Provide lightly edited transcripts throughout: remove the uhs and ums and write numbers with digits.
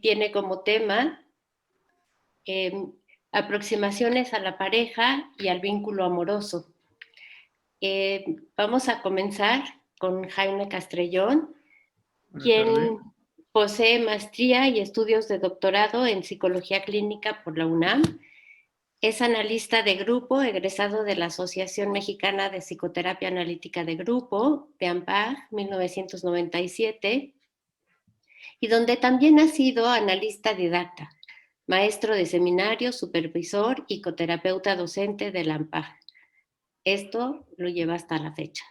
tiene como tema aproximaciones a la pareja y al vínculo amoroso. Vamos a comenzar con Jaime Castrellón, quien posee maestría y estudios de doctorado en psicología clínica por la UNAM. Es analista de grupo, egresado de la Asociación Mexicana de Psicoterapia Analítica de Grupo, de AMPAG, 1997, y donde también ha sido analista didacta, maestro de seminario, supervisor y coterapeuta docente de la AMPAG. Esto lo lleva hasta la fecha.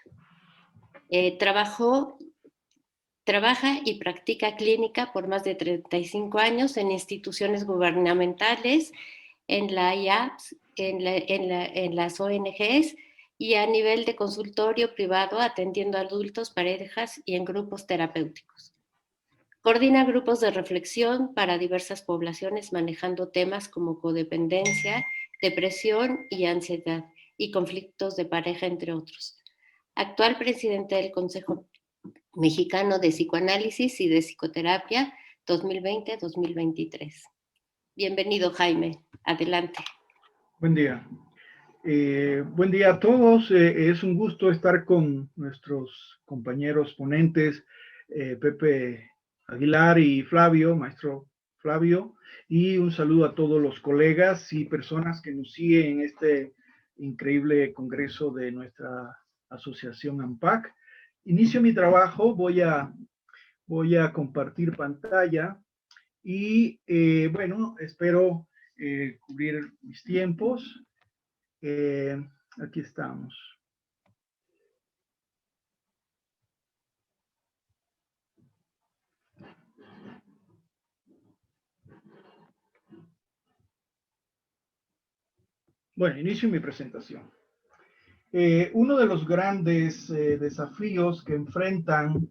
Trabaja y practica clínica por más de 35 años en instituciones gubernamentales, en la IAPS, en las ONGs y a nivel de consultorio privado atendiendo a adultos, parejas y en grupos terapéuticos. Coordina grupos de reflexión para diversas poblaciones manejando temas como codependencia, depresión y ansiedad y conflictos de pareja, entre otros. Actual presidente del Consejo Mexicano de Psicoanálisis y de Psicoterapia 2020-2023. Bienvenido, Jaime. Adelante. Buen día. Buen día a todos. Es un gusto estar con nuestros compañeros ponentes, Pepe Aguilar y Flavio, maestro Flavio, y un saludo a todos los colegas y personas que nos siguen en este increíble congreso de nuestra asociación AMPAC. Inicio mi trabajo, voy a compartir pantalla y bueno, espero cubrir mis tiempos. Aquí estamos. Bueno, inicio mi presentación. Uno de los grandes desafíos que enfrentan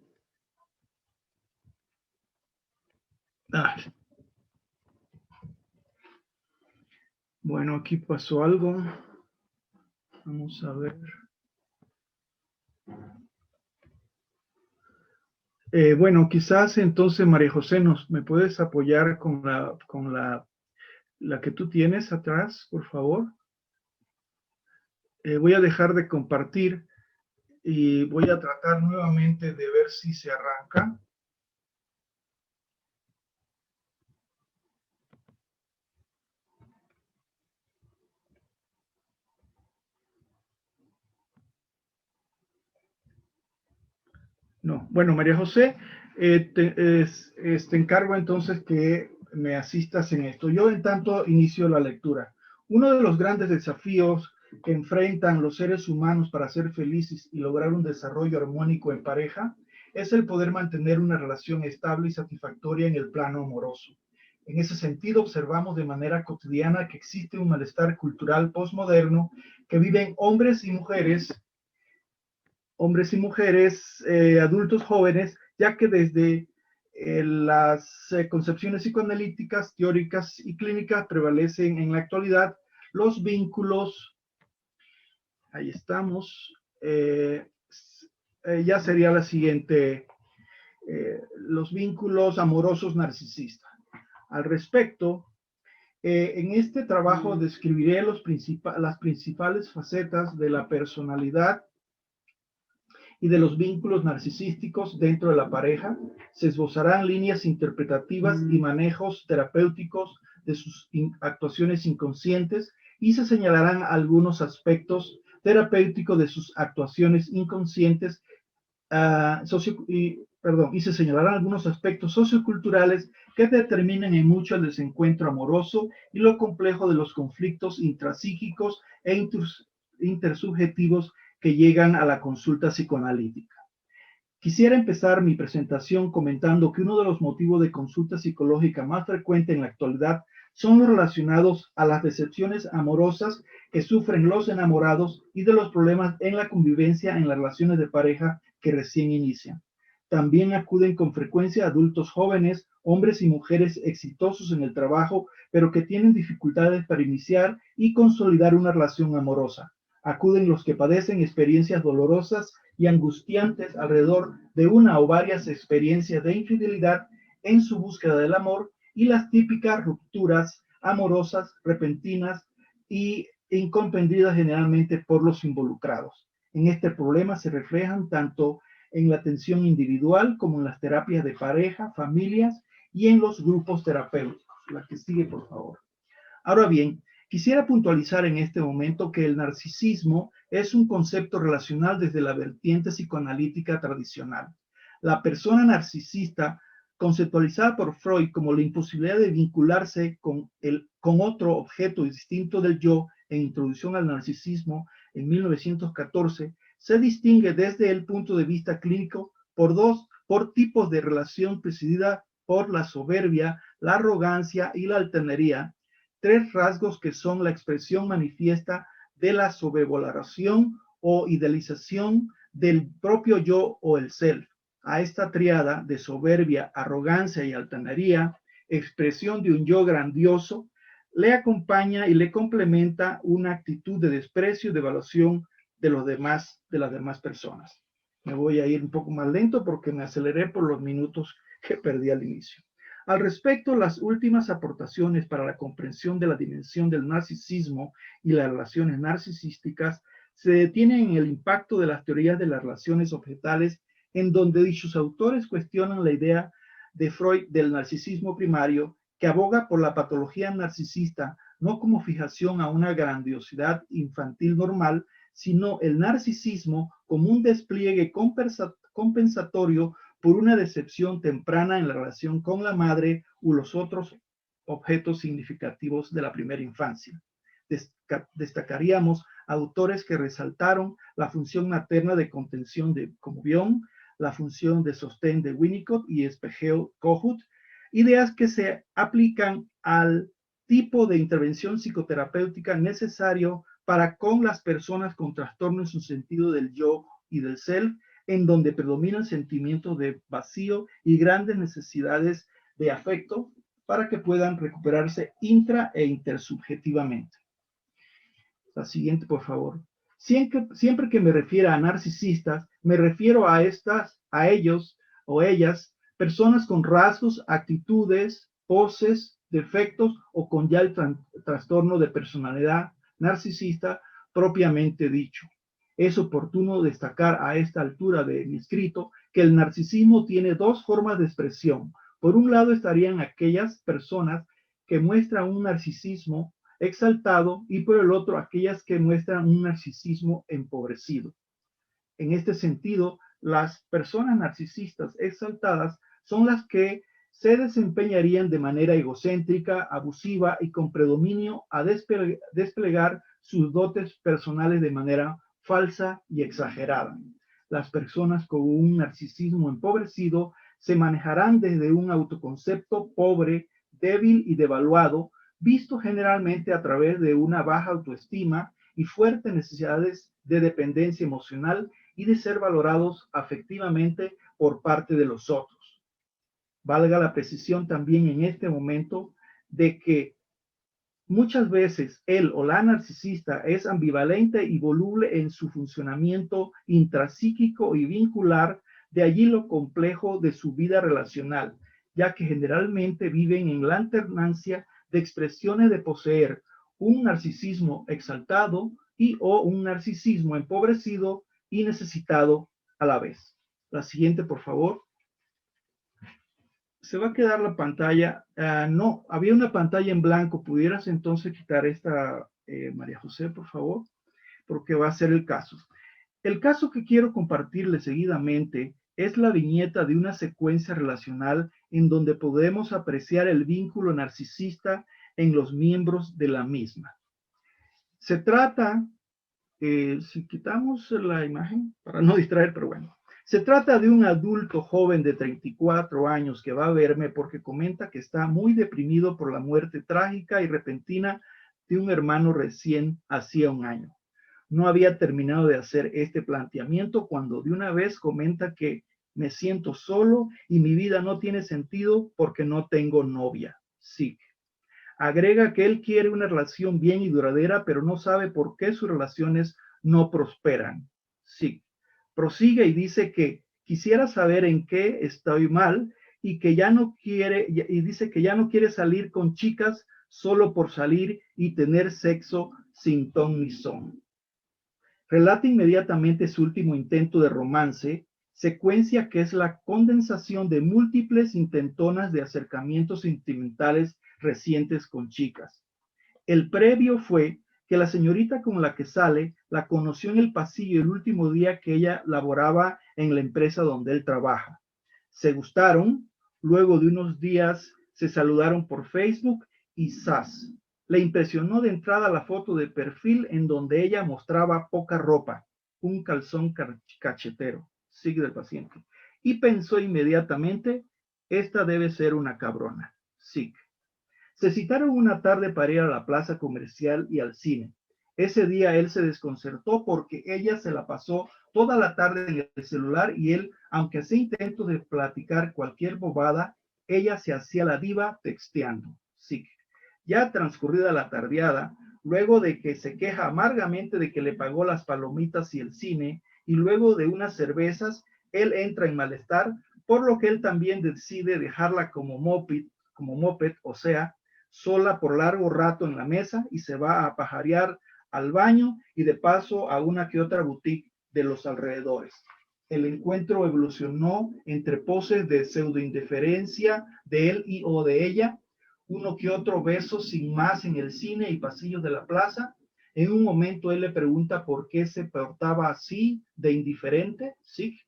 bueno, aquí pasó algo. Vamos a ver. Bueno, quizás entonces, María José, ¿me puedes apoyar con la que tú tienes atrás, por favor? Voy a dejar de compartir y voy a tratar nuevamente de ver si se arranca. No, bueno, María José, te encargo entonces que me asistas en esto. Yo en tanto inicio la lectura. Uno de los grandes desafíos que enfrentan los seres humanos para ser felices y lograr un desarrollo armónico en pareja es el poder mantener una relación estable y satisfactoria en el plano amoroso. En ese sentido, observamos de manera cotidiana que existe un malestar cultural postmoderno que viven hombres y mujeres, adultos jóvenes, ya que desde las concepciones psicoanalíticas, teóricas y clínicas prevalecen en la actualidad los vínculos, ahí estamos, ya sería la siguiente, los vínculos amorosos narcisistas. Al respecto, en este trabajo describiré las principales facetas de la personalidad y de los vínculos narcisísticos dentro de la pareja. Se esbozarán líneas interpretativas y manejos terapéuticos de sus actuaciones inconscientes y se señalarán algunos aspectos terapéuticos de sus actuaciones inconscientes y se señalarán algunos aspectos socioculturales que determinan en mucho el desencuentro amoroso y lo complejo de los conflictos intrapsíquicos e intersubjetivos que llegan a la consulta psicoanalítica. Quisiera empezar mi presentación comentando que uno de los motivos de consulta psicológica más frecuente en la actualidad son los relacionados a las decepciones amorosas que sufren los enamorados y de los problemas en la convivencia en las relaciones de pareja que recién inician. También acuden con frecuencia adultos jóvenes, hombres y mujeres exitosos en el trabajo, pero que tienen dificultades para iniciar y consolidar una relación amorosa. Acuden los que padecen experiencias dolorosas y angustiantes alrededor de una o varias experiencias de infidelidad en su búsqueda del amor y las típicas rupturas amorosas, repentinas y incomprendidas generalmente por los involucrados. En este problema se reflejan tanto en la atención individual como en las terapias de pareja, familias y en los grupos terapéuticos. La que sigue, por favor. Ahora bien, quisiera puntualizar en este momento que el narcisismo es un concepto relacional desde la vertiente psicoanalítica tradicional. La persona narcisista, conceptualizada por Freud como la imposibilidad de vincularse con otro objeto distinto del yo en Introducción al Narcisismo en 1914, se distingue desde el punto de vista clínico por tipos de relación presidida por la soberbia, la arrogancia y la altanería, tres rasgos que son la expresión manifiesta de la sobrevaloración o idealización del propio yo o el self. A esta triada de soberbia, arrogancia y altanería, expresión de un yo grandioso, le acompaña y le complementa una actitud de desprecio y de evaluación de las demás personas. Me voy a ir un poco más lento porque me aceleré por los minutos que perdí al inicio. Al respecto, las últimas aportaciones para la comprensión de la dimensión del narcisismo y las relaciones narcisísticas se detienen en el impacto de las teorías de las relaciones objetales, en donde dichos autores cuestionan la idea de Freud del narcisismo primario, que aboga por la patología narcisista no como fijación a una grandiosidad infantil normal, sino el narcisismo como un despliegue compensatorio por una decepción temprana en la relación con la madre u los otros objetos significativos de la primera infancia. Destacaríamos autores que resaltaron la función materna de contención de Bion, la función de sostén de Winnicott y espejeo Kohut, ideas que se aplican al tipo de intervención psicoterapéutica necesario para con las personas con trastorno en su sentido del yo y del self, en donde predominan sentimientos de vacío y grandes necesidades de afecto para que puedan recuperarse intra e intersubjetivamente. La siguiente, por favor. Siempre que me refiero a narcisistas, me refiero a ellos o ellas, personas con rasgos, actitudes, poses, defectos o con ya el trastorno de personalidad narcisista propiamente dicho. Es oportuno destacar a esta altura de mi escrito que el narcisismo tiene dos formas de expresión. Por un lado estarían aquellas personas que muestran un narcisismo exaltado y por el otro aquellas que muestran un narcisismo empobrecido. En este sentido, las personas narcisistas exaltadas son las que se desempeñarían de manera egocéntrica, abusiva y con predominio a desplegar sus dotes personales de manera falsa y exagerada. Las personas con un narcisismo empobrecido se manejarán desde un autoconcepto pobre, débil y devaluado, visto generalmente a través de una baja autoestima y fuertes necesidades de dependencia emocional y de ser valorados afectivamente por parte de los otros. Valga la precisión también en este momento de que muchas veces él o la narcisista es ambivalente y voluble en su funcionamiento intrapsíquico y vincular, de allí lo complejo de su vida relacional, ya que generalmente viven en la alternancia de expresiones de poseer un narcisismo exaltado y o un narcisismo empobrecido y necesitado a la vez. La siguiente, por favor. Se va a quedar la pantalla. No, había una pantalla en blanco. ¿Pudieras entonces quitar esta, María José, por favor? Porque va a ser el caso. El caso que quiero compartirles seguidamente es la viñeta de una secuencia relacional en donde podemos apreciar el vínculo narcisista en los miembros de la misma. Se trata, si quitamos la imagen, para no distraer, pero bueno. Se trata de un adulto joven de 34 años que va a verme porque comenta que está muy deprimido por la muerte trágica y repentina de un hermano recién hacía un año. No había terminado de hacer este planteamiento cuando de una vez comenta que me siento solo y mi vida no tiene sentido porque no tengo novia. Sí. Agrega que él quiere una relación bien y duradera, pero no sabe por qué sus relaciones no prosperan. Sí. Prosigue y dice que quisiera saber en qué estoy mal y que ya no quiere, y dice que ya no quiere salir con chicas solo por salir y tener sexo sin ton ni son. Relata inmediatamente su último intento de romance, secuencia que es la condensación de múltiples intentonas de acercamientos sentimentales recientes con chicas. El previo fue que la señorita con la que sale la conoció en el pasillo el último día que ella laboraba en la empresa donde él trabaja. Se gustaron, luego de unos días se saludaron por Facebook y ¡zas! Le impresionó de entrada la foto de perfil en donde ella mostraba poca ropa, un calzón cachetero, sigue del paciente, y pensó inmediatamente, esta debe ser una cabrona, sí. Se citaron una tarde para ir a la plaza comercial y al cine. Ese día él se desconcertó porque ella se la pasó toda la tarde en el celular y él, aunque hacía intentos de platicar cualquier bobada, ella se hacía la diva texteando. Sí. Ya transcurrida la tardeada, luego de que se queja amargamente de que le pagó las palomitas y el cine, y luego de unas cervezas, él entra en malestar, por lo que él también decide dejarla como moped, o sea, sola por largo rato en la mesa y se va a pajarear al baño y de paso a una que otra boutique de los alrededores. El encuentro evolucionó entre poses de pseudo-indiferencia de él y o de ella, uno que otro beso sin más en el cine y pasillos de la plaza. En un momento él le pregunta por qué se portaba así de indiferente, ¿sí?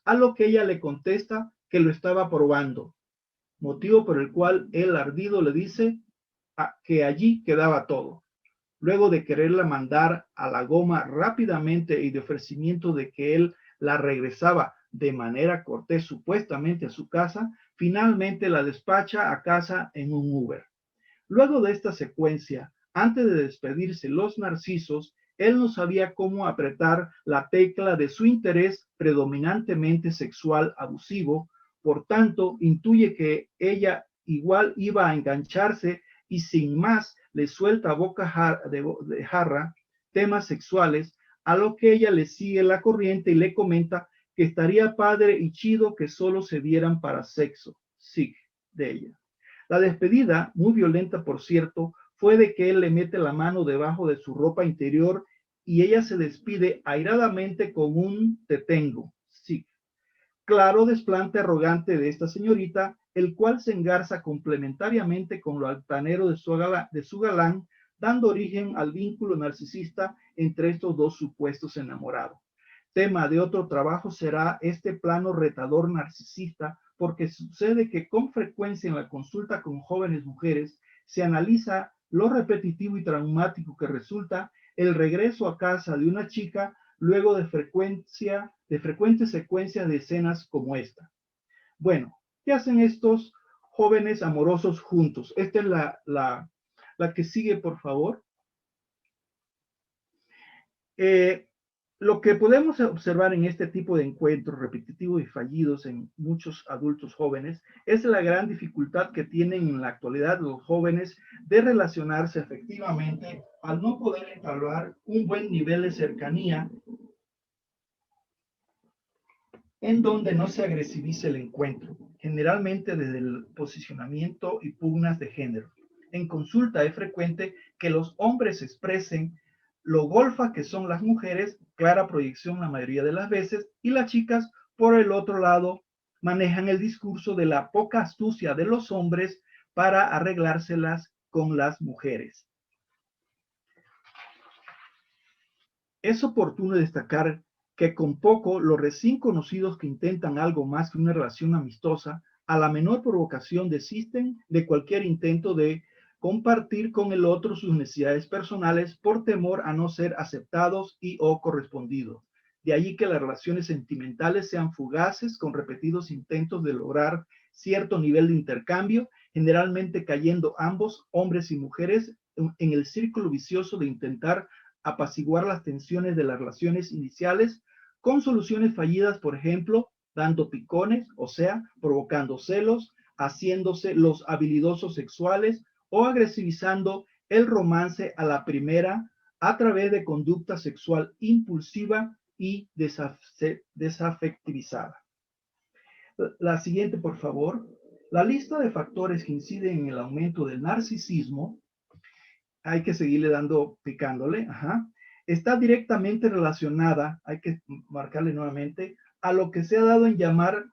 A lo que ella le contesta que lo estaba probando, motivo por el cual él ardido le dice que allí quedaba todo. Luego de quererla mandar a la goma rápidamente y de ofrecimiento de que él la regresaba de manera cortés supuestamente a su casa, finalmente la despacha a casa en un Uber. Luego de esta secuencia, antes de despedirse los narcisos, él no sabía cómo apretar la tecla de su interés predominantemente sexual abusivo, por tanto, intuye que ella igual iba a engancharse y sin más le suelta boca de jarra temas sexuales, a lo que ella le sigue la corriente y le comenta que estaría padre y chido que solo se dieran para sexo, sí, de ella. La despedida, muy violenta por cierto, fue de que él le mete la mano debajo de su ropa interior y ella se despide airadamente con un te tengo, sí. Claro desplante arrogante de esta señorita, el cual se engarza complementariamente con lo altanero de su galán, dando origen al vínculo narcisista entre estos dos supuestos enamorados. Tema de otro trabajo será este plano retador narcisista, porque sucede que con frecuencia en la consulta con jóvenes mujeres se analiza lo repetitivo y traumático que resulta el regreso a casa de una chica luego de frecuentes secuencias de escenas como esta. Bueno, ¿qué hacen estos jóvenes amorosos juntos? Esta es la que sigue, por favor. Lo que podemos observar en este tipo de encuentros repetitivos y fallidos en muchos adultos jóvenes es la gran dificultad que tienen en la actualidad los jóvenes de relacionarse efectivamente al no poder entablar un buen nivel de cercanía en donde no se agresivice el encuentro, generalmente desde el posicionamiento y pugnas de género. En consulta es frecuente que los hombres expresen lo golfa que son las mujeres, clara proyección la mayoría de las veces, y las chicas, por el otro lado, manejan el discurso de la poca astucia de los hombres para arreglárselas con las mujeres. Es oportuno destacar que con poco los recién conocidos que intentan algo más que una relación amistosa, a la menor provocación desisten de cualquier intento de compartir con el otro sus necesidades personales por temor a no ser aceptados y o correspondidos. De allí que las relaciones sentimentales sean fugaces con repetidos intentos de lograr cierto nivel de intercambio, generalmente cayendo ambos, hombres y mujeres, en el círculo vicioso de intentar apaciguar las tensiones de las relaciones iniciales con soluciones fallidas, por ejemplo, dando picones, o sea, provocando celos, haciéndose los habilidosos sexuales o agresivizando el romance a la primera a través de conducta sexual impulsiva y desafectivizada. La siguiente, por favor. La lista de factores que inciden en el aumento del narcisismo, hay que seguirle picándole, está directamente relacionada, hay que marcarle nuevamente, a lo que se ha dado en llamar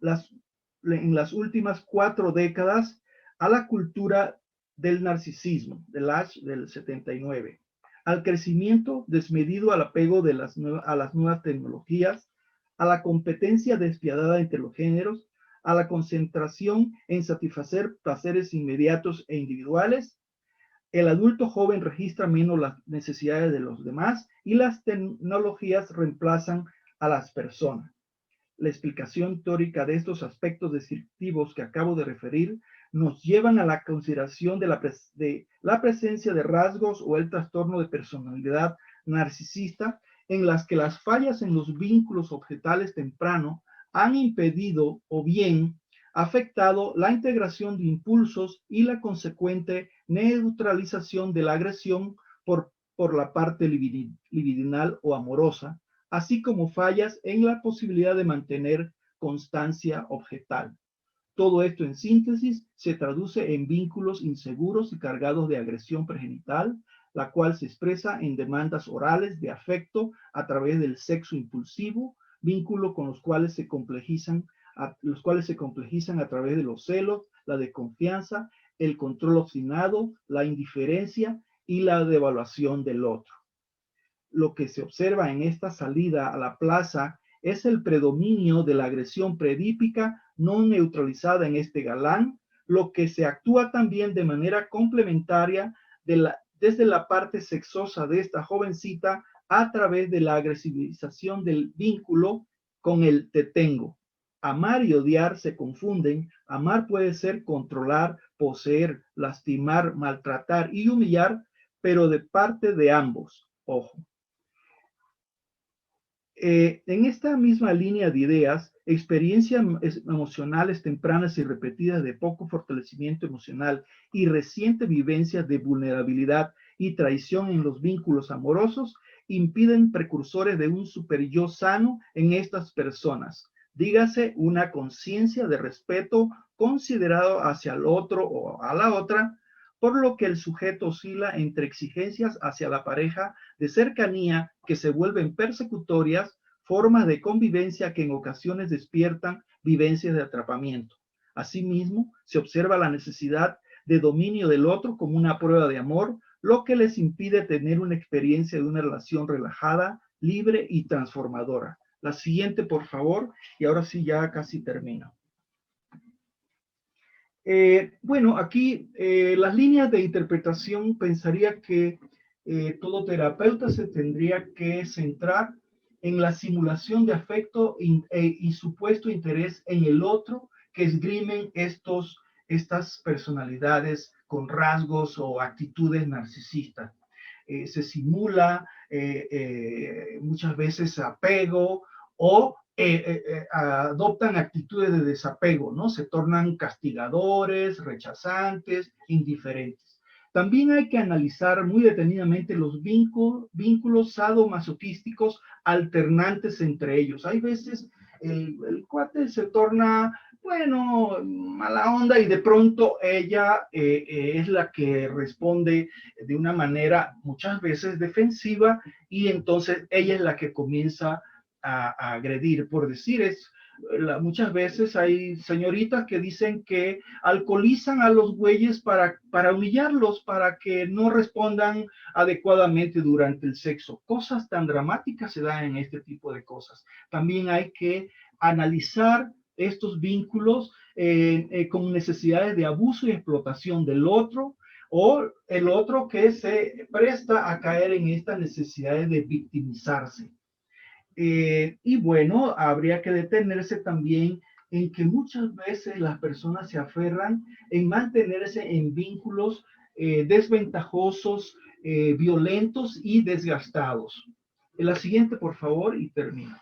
en las últimas 4 décadas a la cultura del narcisismo, del 79, al crecimiento desmedido, al apego a las nuevas tecnologías, a la competencia despiadada entre los géneros, a la concentración en satisfacer placeres inmediatos e individuales. El adulto joven registra menos las necesidades de los demás y las tecnologías reemplazan a las personas. La explicación teórica de estos aspectos descriptivos que acabo de referir nos llevan a la consideración de la presencia de rasgos o el trastorno de personalidad narcisista en las que las fallas en los vínculos objetales temprano han impedido o bien afectado la integración de impulsos y la consecuente neutralización de la agresión por la parte libidinal o amorosa, así como fallas en la posibilidad de mantener constancia objetal. Todo esto en síntesis se traduce en vínculos inseguros y cargados de agresión pregenital, la cual se expresa en demandas orales de afecto a través del sexo impulsivo, vínculo con los cuales se complejizan a través de los celos, la desconfianza, el control obstinado, la indiferencia y la devaluación del otro. Lo que se observa en esta salida a la plaza es el predominio de la agresión predípica no neutralizada en este galán, lo que se actúa también de manera complementaria desde la parte sexosa de esta jovencita a través de la agresivización del vínculo con el te tengo. Amar y odiar se confunden. Amar puede ser controlar, poseer, lastimar, maltratar y humillar, pero de parte de ambos. Ojo. En esta misma línea de ideas, experiencias emocionales tempranas y repetidas de poco fortalecimiento emocional y recientes vivencias de vulnerabilidad y traición en los vínculos amorosos impiden precursores de un superyo sano en estas personas. Dígase una conciencia de respeto considerado hacia el otro o a la otra, por lo que el sujeto oscila entre exigencias hacia la pareja de cercanía que se vuelven persecutorias, formas de convivencia que en ocasiones despiertan vivencias de atrapamiento. Asimismo, se observa la necesidad de dominio del otro como una prueba de amor, lo que les impide tener una experiencia de una relación relajada, libre y transformadora. La siguiente, por favor, y ahora sí ya casi termino. Bueno, aquí las líneas de interpretación pensaría que todo terapeuta se tendría que centrar en la simulación de afecto y supuesto interés en el otro que esgrimen estas personalidades con rasgos o actitudes narcisistas. Se simula muchas veces apego o adoptan actitudes de desapego, ¿no? Se tornan castigadores, rechazantes, indiferentes. También hay que analizar muy detenidamente los vínculos sadomasoquísticos alternantes entre ellos. Hay veces el cuate se torna, bueno, mala onda y de pronto ella es la que responde de una manera muchas veces defensiva y entonces ella es la que comienza a agredir. Por decir, muchas veces hay señoritas que dicen que alcoholizan a los güeyes para humillarlos, para que no respondan adecuadamente durante el sexo. Cosas tan dramáticas se dan en este tipo de cosas. También hay que analizar estos vínculos con necesidades de abuso y explotación del otro, o el otro que se presta a caer en estas necesidades de victimizarse. Y bueno, habría que detenerse también en que muchas veces las personas se aferran en mantenerse en vínculos desventajosos, violentos y desgastados. La siguiente, por favor, y termino.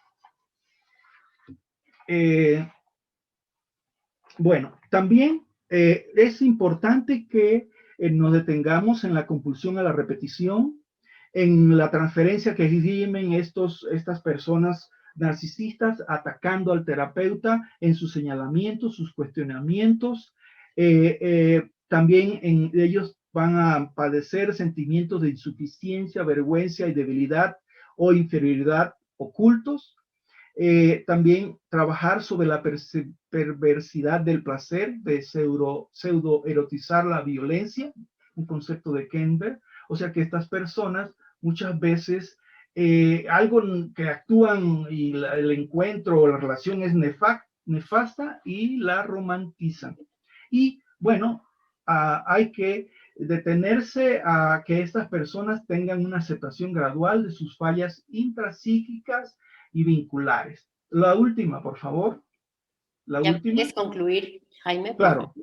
Bueno, también es importante que nos detengamos en la compulsión a la repetición, en la transferencia que exigen estas personas narcisistas atacando al terapeuta en sus señalamientos, sus cuestionamientos, También ellos van a padecer sentimientos de insuficiencia, vergüenza y debilidad o inferioridad ocultos. También trabajar sobre la perversidad del placer, de pseudo erotizar la violencia, un concepto de Kenberg. O sea que estas personas muchas veces algo que actúan y el encuentro o la relación es nefasta y la romantizan. Y bueno, hay que detenerse a que estas personas tengan una aceptación gradual de sus fallas intrapsíquicas y vinculares. La última, por favor. La ¿Ya última. puedes concluir, Jaime, por Claro, favor?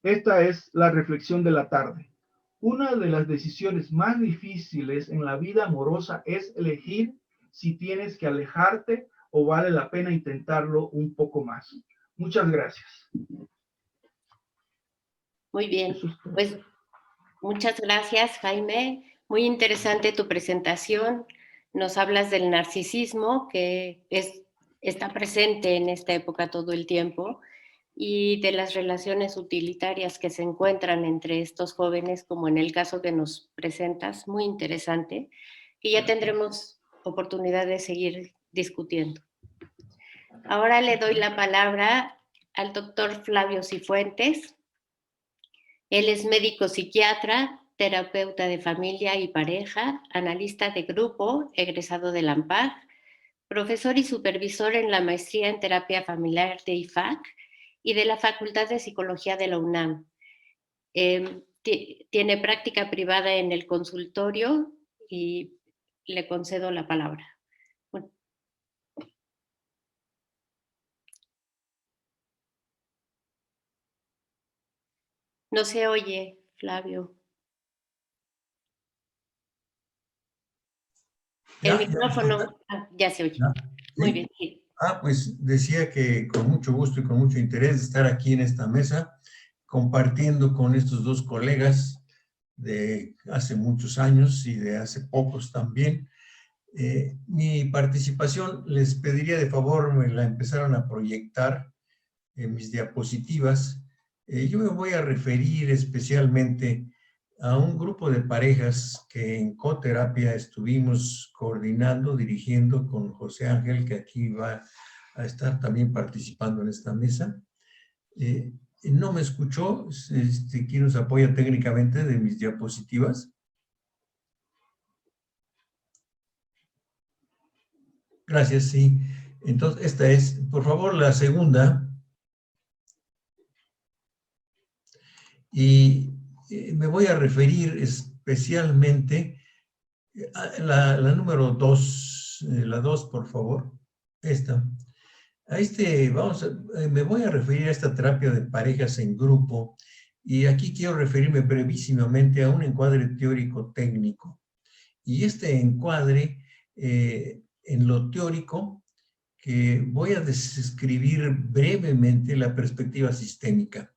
esta es la reflexión de la tarde. Una de las decisiones más difíciles en la vida amorosa es elegir si tienes que alejarte o vale la pena intentarlo un poco más. Muchas gracias. Muy bien, pues muchas gracias, Jaime. Muy interesante tu presentación. Nos hablas del narcisismo, que está presente en esta época todo el tiempo, y de las relaciones utilitarias que se encuentran entre estos jóvenes, como en el caso que nos presentas, muy interesante, y ya tendremos oportunidad de seguir discutiendo. Ahora le doy la palabra al doctor Flavio Cifuentes. Él es médico psiquiatra, terapeuta de familia y pareja, analista de grupo, egresado de la AMPAC, profesor y supervisor en la maestría en terapia familiar de IFAC y de la Facultad de Psicología de la UNAM. Tiene práctica privada en el consultorio y le concedo la palabra. Bueno. No se oye, Flavio. El micrófono ya se oye. Muy bien. Sí. Pues decía que con mucho gusto y con mucho interés de estar aquí en esta mesa, compartiendo con estos dos colegas de hace muchos años y de hace pocos también. Mi participación, les pediría de favor me la empezaran a proyectar en mis diapositivas. Yo me voy a referir especialmente a un grupo de parejas que en coterapia estuvimos coordinando, dirigiendo con José Ángel, que aquí va a estar también participando en esta mesa. No me escuchó. ¿Quién nos apoya técnicamente de mis diapositivas? Gracias, sí. Entonces, esta es, por favor, la segunda. Y me voy a referir especialmente a la número 2, la 2, por favor, esta. Me voy a referir a esta terapia de parejas en grupo, y aquí quiero referirme brevísimamente a un encuadre teórico técnico. Y este encuadre, en lo teórico, que voy a describir brevemente la perspectiva sistémica.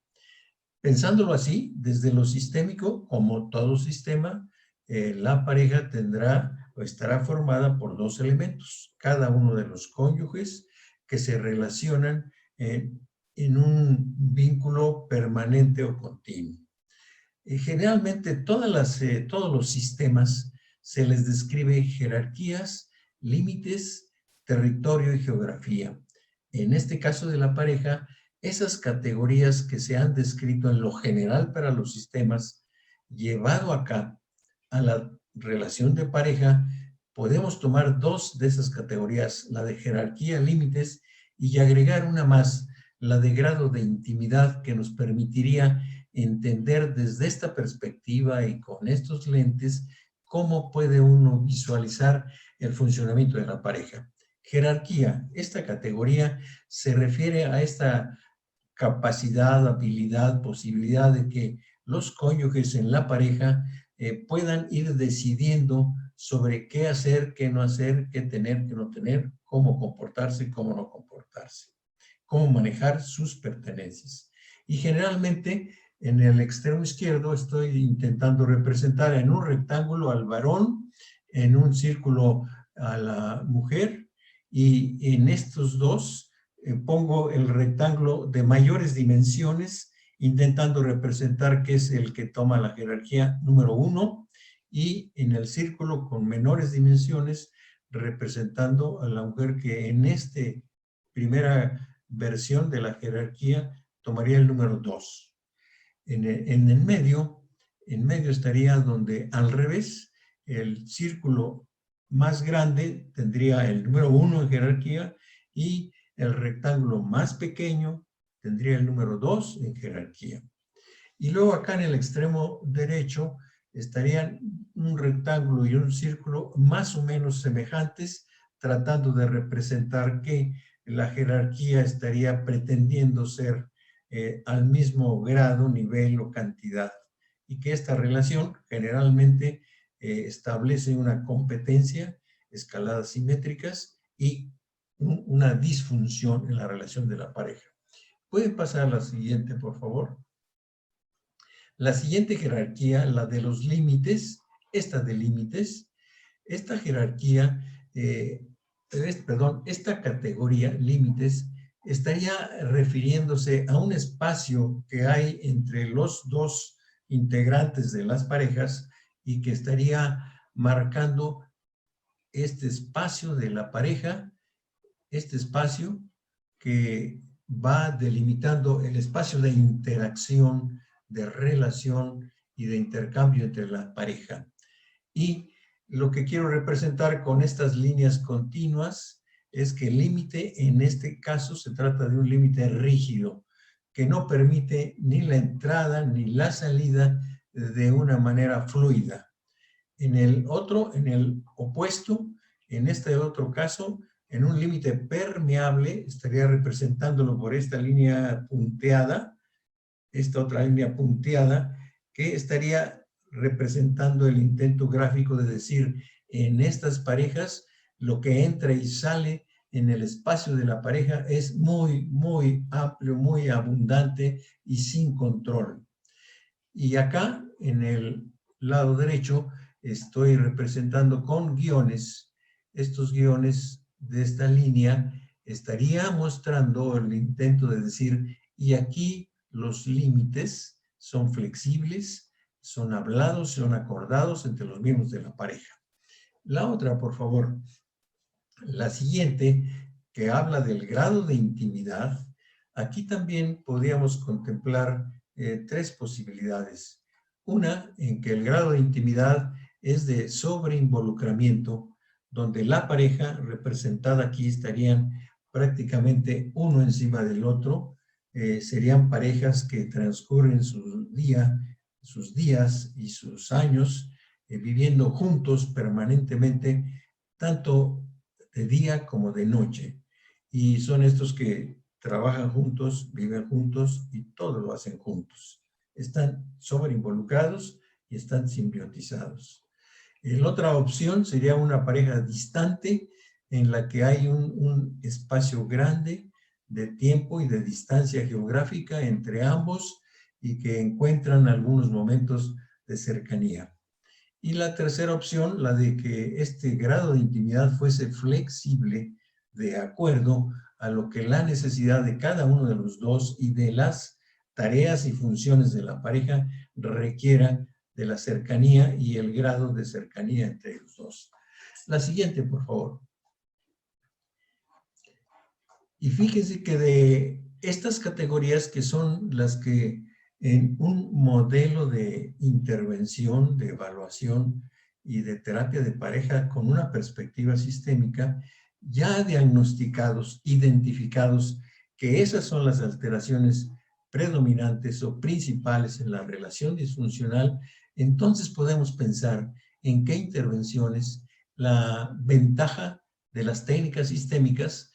Pensándolo así, desde lo sistémico, como todo sistema, la pareja tendrá o estará formada por dos elementos, cada uno de los cónyuges que se relacionan en un vínculo permanente o continuo. Generalmente todos los sistemas se les describe jerarquías, límites, territorio y geografía. En este caso de la pareja, esas categorías que se han descrito en lo general para los sistemas, llevado acá a la relación de pareja, podemos tomar dos de esas categorías, la de jerarquía, límites, y agregar una más, la de grado de intimidad, que nos permitiría entender desde esta perspectiva y con estos lentes cómo puede uno visualizar el funcionamiento de la pareja. Jerarquía, esta categoría se refiere a esta capacidad, habilidad, posibilidad de que los cónyuges en la pareja puedan ir decidiendo sobre qué hacer, qué no hacer, qué tener, qué no tener, cómo comportarse, cómo no comportarse, cómo manejar sus pertenencias. Y generalmente en el extremo izquierdo estoy intentando representar en un rectángulo al varón, en un círculo a la mujer, y en estos dos pongo el rectángulo de mayores dimensiones intentando representar que es el que toma la jerarquía número 1, y en el círculo con menores dimensiones, representando a la mujer que en esta primera versión de la jerarquía tomaría el número 2. En el medio estaría donde al revés, el círculo más grande tendría el número 1 en jerarquía y el rectángulo más pequeño tendría el número 2 en jerarquía. Y luego acá en el extremo derecho estarían un rectángulo y un círculo más o menos semejantes, tratando de representar que la jerarquía estaría pretendiendo ser al mismo grado, nivel o cantidad, y que esta relación generalmente establece una competencia, escaladas simétricas y una disfunción en la relación de la pareja. ¿Pueden pasar a la siguiente, por favor? La siguiente jerarquía, la de los límites, esta de límites, esta jerarquía, esta categoría, límites, estaría refiriéndose a un espacio que hay entre los dos integrantes de las parejas y que estaría marcando este espacio de la pareja, este espacio que va delimitando el espacio de interacción, de relación y de intercambio entre la pareja. Y lo que quiero representar con estas líneas continuas es que el límite en este caso se trata de un límite rígido que no permite ni la entrada ni la salida de una manera fluida. En el opuesto, en este otro caso, en un límite permeable, estaría representándolo por esta línea punteada, esta otra línea punteada, que estaría representando el intento gráfico de decir, en estas parejas, lo que entra y sale en el espacio de la pareja es muy, muy amplio, muy abundante y sin control. Y acá, en el lado derecho, estoy representando con guiones. Estos guiones de esta línea estaría mostrando el intento de decir, y aquí los límites son flexibles, son hablados, son acordados entre los miembros de la pareja. La otra, por favor. La siguiente, que habla del grado de intimidad. Aquí también podríamos contemplar tres posibilidades. Una, en que el grado de intimidad es de sobreinvolucramiento, donde la pareja representada aquí estarían prácticamente uno encima del otro. Serían parejas que transcurren sus días y sus años viviendo juntos permanentemente, tanto de día como de noche. Y son estos que trabajan juntos, viven juntos y todo lo hacen juntos. Están sobreinvolucrados y están simbiotizados. La otra opción sería una pareja distante en la que hay un espacio grande de tiempo y de distancia geográfica entre ambos y que encuentran algunos momentos de cercanía. Y la tercera opción, la de que este grado de intimidad fuese flexible de acuerdo a lo que la necesidad de cada uno de los dos y de las tareas y funciones de la pareja requiera de la cercanía y el grado de cercanía entre los dos. La siguiente, por favor. Y fíjense que de estas categorías que son las que en un modelo de intervención, de evaluación y de terapia de pareja con una perspectiva sistémica, ya diagnosticados, identificados, que esas son las alteraciones predominantes o principales en la relación disfuncional, entonces podemos pensar en qué intervenciones la ventaja de las técnicas sistémicas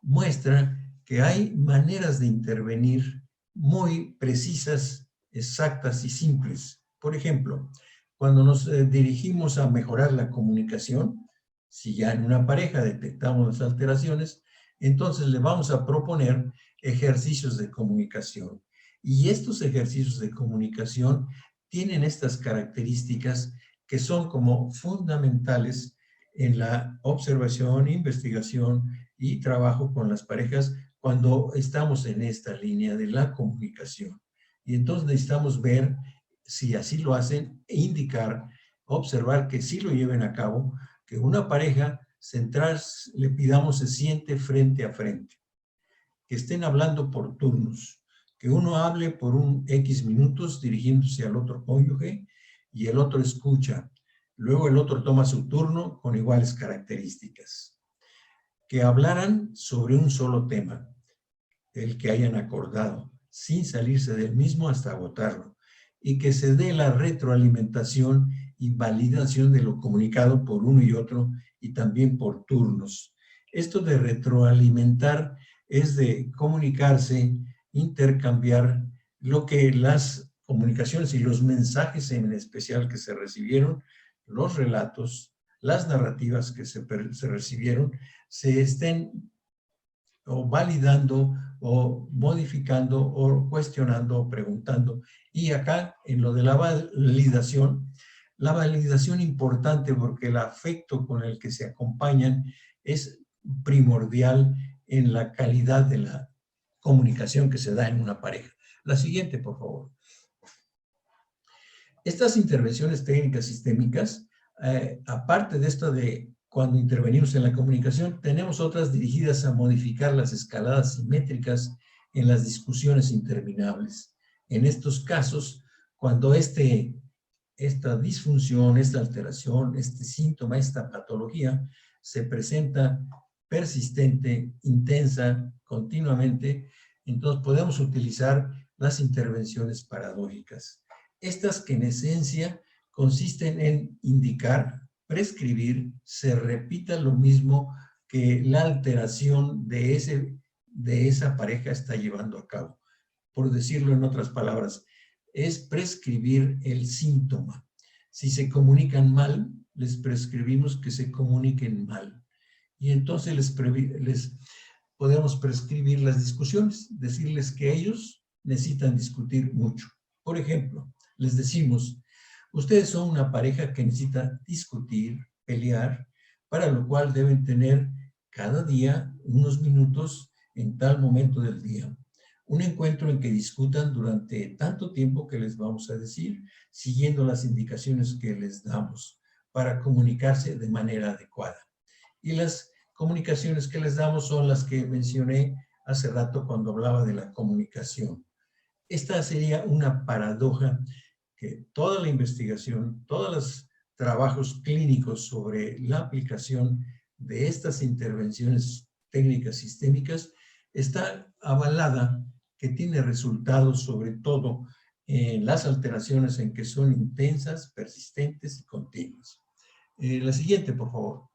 muestra que hay maneras de intervenir muy precisas, exactas y simples. Por ejemplo, cuando nos dirigimos a mejorar la comunicación, si ya en una pareja detectamos las alteraciones, entonces le vamos a proponer ejercicios de comunicación. Y estos ejercicios de comunicación tienen estas características que son como fundamentales en la observación, investigación y trabajo con las parejas cuando estamos en esta línea de la comunicación. Y entonces necesitamos ver si así lo hacen e indicar, observar que sí lo lleven a cabo, que una pareja central le pidamos se siente frente a frente, que estén hablando por turnos, que uno hable por un X minutos dirigiéndose al otro cónyuge y el otro escucha. Luego el otro toma su turno con iguales características. Que hablaran sobre un solo tema, el que hayan acordado, sin salirse del mismo hasta agotarlo, y que se dé la retroalimentación y validación de lo comunicado por uno y otro, y también por turnos. Esto de retroalimentar es de comunicarse, intercambiar lo que las comunicaciones y los mensajes en especial que se recibieron, los relatos, las narrativas que se recibieron, se estén o validando o modificando o cuestionando o preguntando. Y acá en lo de la validación importante porque el afecto con el que se acompañan es primordial en la calidad de la comunicación que se da en una pareja. La siguiente, por favor. Estas intervenciones técnicas sistémicas, aparte de esto de cuando intervenimos en la comunicación, tenemos otras dirigidas a modificar las escaladas simétricas en las discusiones interminables. En estos casos, cuando esta disfunción, esta alteración, este síntoma, esta patología se presenta persistente, intensa, continuamente, entonces podemos utilizar las intervenciones paradójicas. Estas que en esencia consisten en indicar, prescribir, se repita lo mismo que la alteración de esa pareja está llevando a cabo. Por decirlo en otras palabras, es prescribir el síntoma. Si se comunican mal, les prescribimos que se comuniquen mal. Y entonces les podemos prescribir las discusiones, decirles que ellos necesitan discutir mucho. Por ejemplo, les decimos, ustedes son una pareja que necesita discutir, pelear, para lo cual deben tener cada día unos minutos en tal momento del día. Un encuentro en que discutan durante tanto tiempo que les vamos a decir, siguiendo las indicaciones que les damos para comunicarse de manera adecuada. Y las comunicaciones que les damos son las que mencioné hace rato cuando hablaba de la comunicación. Esta sería una paradoja que toda la investigación, todos los trabajos clínicos sobre la aplicación de estas intervenciones técnicas sistémicas está avalada que tiene resultados sobre todo en las alteraciones en que son intensas, persistentes y continuas. La siguiente, por favor.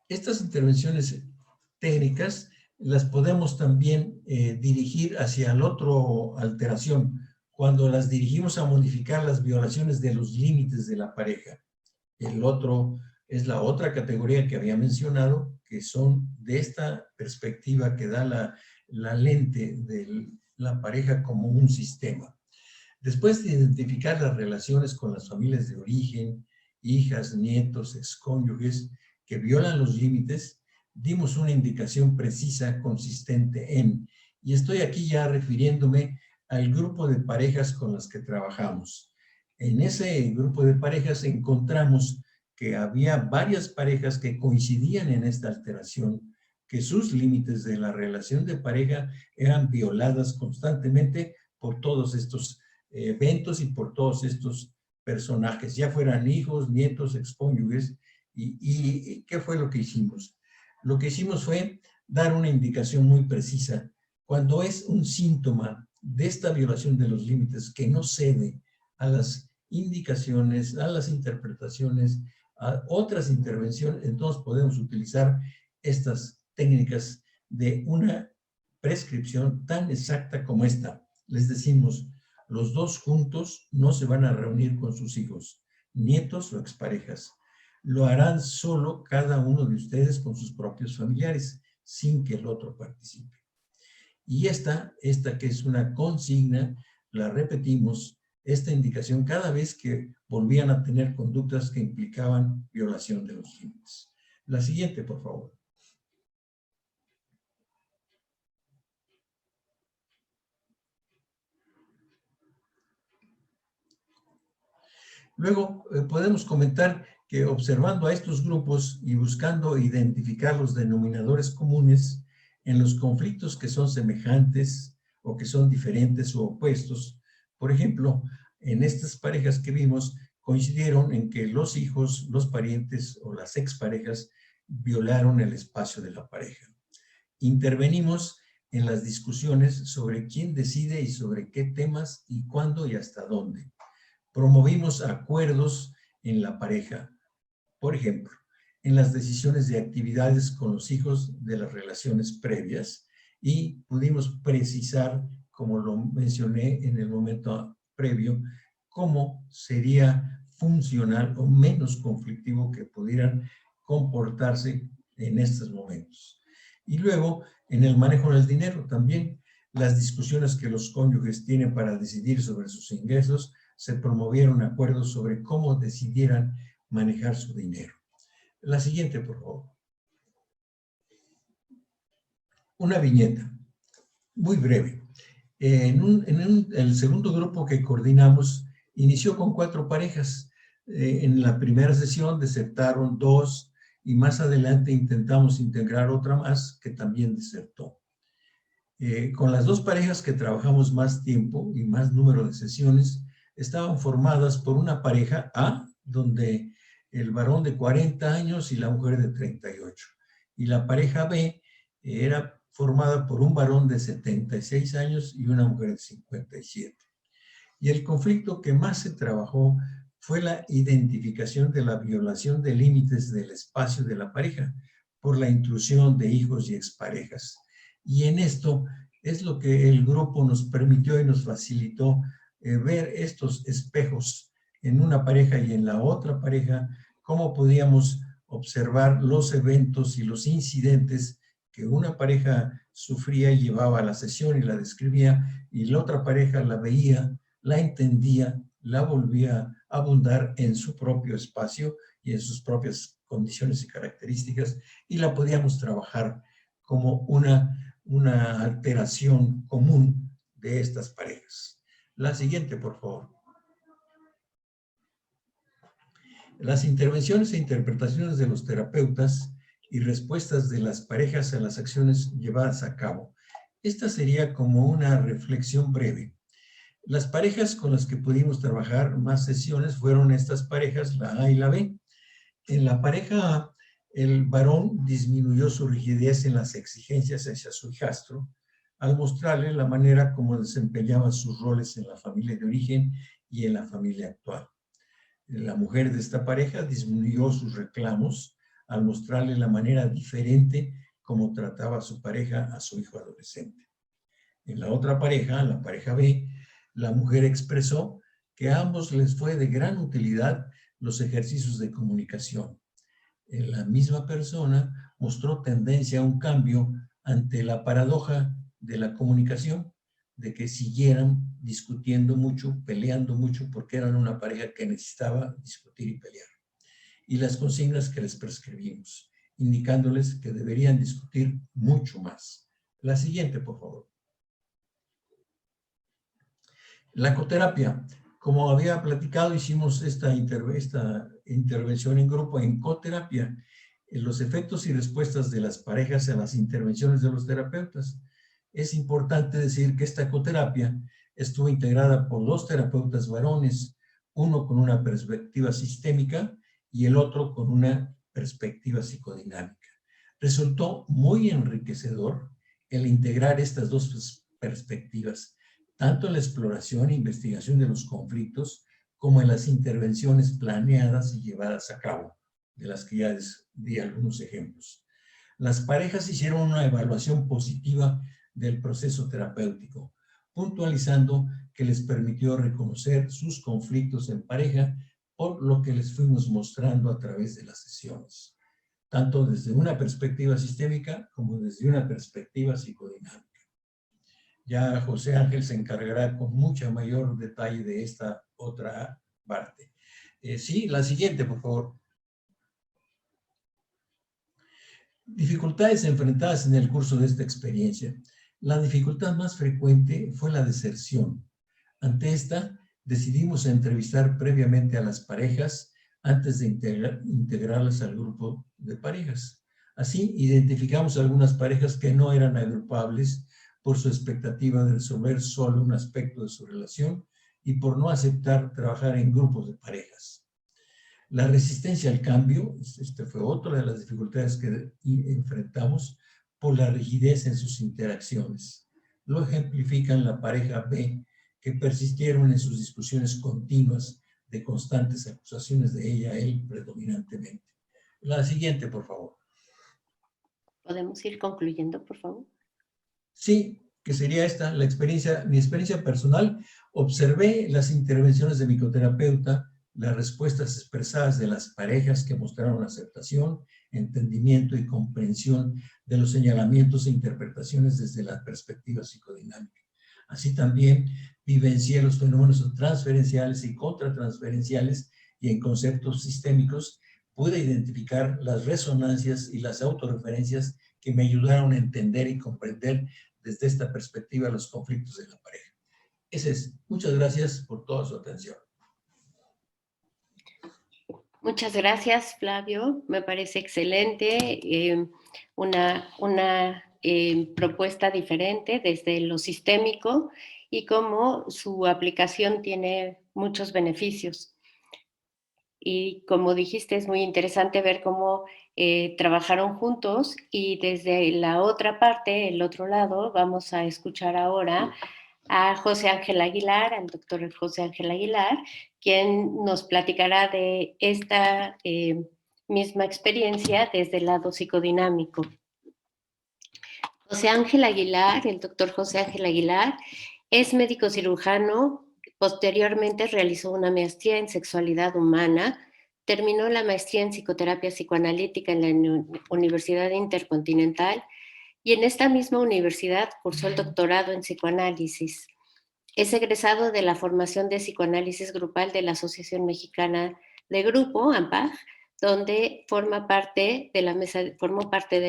Estas intervenciones técnicas las podemos también dirigir hacia la otra alteración, cuando las dirigimos a modificar las violaciones de los límites de la pareja. El otro es la otra categoría que había mencionado, que son de esta perspectiva que da la lente de la pareja como un sistema. Después de identificar las relaciones con las familias de origen, hijas, nietos, excónyuges, que violan los límites, dimos una indicación precisa, consistente en, y estoy aquí ya refiriéndome al grupo de parejas con las que trabajamos. En ese grupo de parejas encontramos que había varias parejas que coincidían en esta alteración, que sus límites de la relación de pareja eran violadas constantemente por todos estos eventos y por todos estos personajes, ya fueran hijos, nietos, excónyuges. ¿Y qué fue lo que hicimos? Lo que hicimos fue dar una indicación muy precisa. Cuando es un síntoma de esta violación de los límites que no cede a las indicaciones, a las interpretaciones, a otras intervenciones, entonces podemos utilizar estas técnicas de una prescripción tan exacta como esta. Les decimos, los dos juntos no se van a reunir con sus hijos, nietos o exparejas. Lo harán solo cada uno de ustedes con sus propios familiares, sin que el otro participe. Y esta que es una consigna, la repetimos, esta indicación cada vez que volvían a tener conductas que implicaban violación de los límites. La siguiente, por favor. Luego, podemos comentar que observando a estos grupos y buscando identificar los denominadores comunes en los conflictos que son semejantes o que son diferentes o opuestos, por ejemplo, en estas parejas que vimos, coincidieron en que los hijos, los parientes o las exparejas violaron el espacio de la pareja. Intervenimos en las discusiones sobre quién decide y sobre qué temas y cuándo y hasta dónde. Promovimos acuerdos en la pareja, por ejemplo, en las decisiones de actividades con los hijos de las relaciones previas y pudimos precisar, como lo mencioné en el momento previo, cómo sería funcional o menos conflictivo que pudieran comportarse en estos momentos. Y luego, en el manejo del dinero también, las discusiones que los cónyuges tienen para decidir sobre sus ingresos, se promovieron acuerdos sobre cómo decidieran manejar su dinero. La siguiente, por favor. Una viñeta, muy breve. El segundo grupo que coordinamos inició con 4 parejas. En la primera sesión desertaron 2 y más adelante intentamos integrar otra más que también desertó. Con las 2 parejas que trabajamos más tiempo y más número de sesiones, estaban formadas por una pareja A, donde el varón de 40 años y la mujer de 38. Y la pareja B era formada por un varón de 76 años y una mujer de 57. Y el conflicto que más se trabajó fue la identificación de la violación de límites del espacio de la pareja por la intrusión de hijos y exparejas. Y en esto es lo que el grupo nos permitió y nos facilitó ver estos espejos en una pareja y en la otra pareja, cómo podíamos observar los eventos y los incidentes que una pareja sufría y llevaba a la sesión y la describía, y la otra pareja la veía, la entendía, la volvía a abundar en su propio espacio y en sus propias condiciones y características, y la podíamos trabajar como una alteración común de estas parejas. La siguiente, por favor. Las intervenciones e interpretaciones de los terapeutas y respuestas de las parejas a las acciones llevadas a cabo. Esta sería como una reflexión breve. Las parejas con las que pudimos trabajar más sesiones fueron estas parejas, la A y la B. En la pareja A, el varón disminuyó su rigidez en las exigencias hacia su hijastro, al mostrarle la manera como desempeñaban sus roles en la familia de origen y en la familia actual. La mujer de esta pareja disminuyó sus reclamos al mostrarle la manera diferente como trataba a su pareja a su hijo adolescente. En la otra pareja, la pareja B, la mujer expresó que a ambos les fue de gran utilidad los ejercicios de comunicación. La misma persona mostró tendencia a un cambio ante la paradoja de la comunicación, de que siguieran discutiendo mucho, peleando mucho, porque eran una pareja que necesitaba discutir y pelear. Y las consignas que les prescribimos, indicándoles que deberían discutir mucho más. La siguiente, por favor. La coterapia. Como había platicado, hicimos esta intervención en grupo en coterapia, en los efectos y respuestas de las parejas a las intervenciones de los terapeutas. Es importante decir que esta coterapia estuvo integrada por 2 terapeutas varones, uno con una perspectiva sistémica y el otro con una perspectiva psicodinámica. Resultó muy enriquecedor el integrar estas 2 perspectivas, tanto en la exploración e investigación de los conflictos como en las intervenciones planeadas y llevadas a cabo, de las que ya les di algunos ejemplos. Las parejas hicieron una evaluación positiva del proceso terapéutico, puntualizando que les permitió reconocer sus conflictos en pareja por lo que les fuimos mostrando a través de las sesiones, tanto desde una perspectiva sistémica como desde una perspectiva psicodinámica. Ya José Ángel se encargará con mucho mayor detalle de esta otra parte. Sí, la siguiente, por favor. Dificultades enfrentadas en el curso de esta experiencia. La dificultad más frecuente fue la deserción. Ante esta, decidimos entrevistar previamente a las parejas antes de integrarlas al grupo de parejas. Así, identificamos algunas parejas que no eran agrupables por su expectativa de resolver solo un aspecto de su relación y por no aceptar trabajar en grupos de parejas. La resistencia al cambio, esta fue otra de las dificultades que enfrentamos por la rigidez en sus interacciones. Lo ejemplifican la pareja B, que persistieron en sus discusiones continuas de constantes acusaciones de ella a él predominantemente. La siguiente, por favor. ¿Podemos ir concluyendo, por favor? Sí, que sería esta, mi experiencia personal. Observé las intervenciones de mi coterapeuta, las respuestas expresadas de las parejas que mostraron aceptación, entendimiento y comprensión de los señalamientos e interpretaciones desde la perspectiva psicodinámica. Así también vivencié los fenómenos transferenciales y contratransferenciales y en conceptos sistémicos pude identificar las resonancias y las autorreferencias que me ayudaron a entender y comprender desde esta perspectiva los conflictos de la pareja. Ese es. Muchas gracias por toda su atención. Muchas gracias, Flavio. Me parece excelente. Una propuesta diferente desde lo sistémico y cómo su aplicación tiene muchos beneficios. Y como dijiste, es muy interesante ver cómo trabajaron juntos, y desde la otra parte, el otro lado, vamos a escuchar ahora a José Ángel Aguilar, al doctor José Ángel Aguilar, quien nos platicará de esta misma experiencia desde el lado psicodinámico. José Ángel Aguilar, el doctor José Ángel Aguilar, es médico cirujano. Posteriormente realizó una maestría en sexualidad humana, terminó la maestría en psicoterapia psicoanalítica en la Universidad Intercontinental y en esta misma universidad cursó el doctorado en psicoanálisis. Es egresado de la formación de psicoanálisis grupal de la Asociación Mexicana de Grupo, AMPAG, donde formó parte de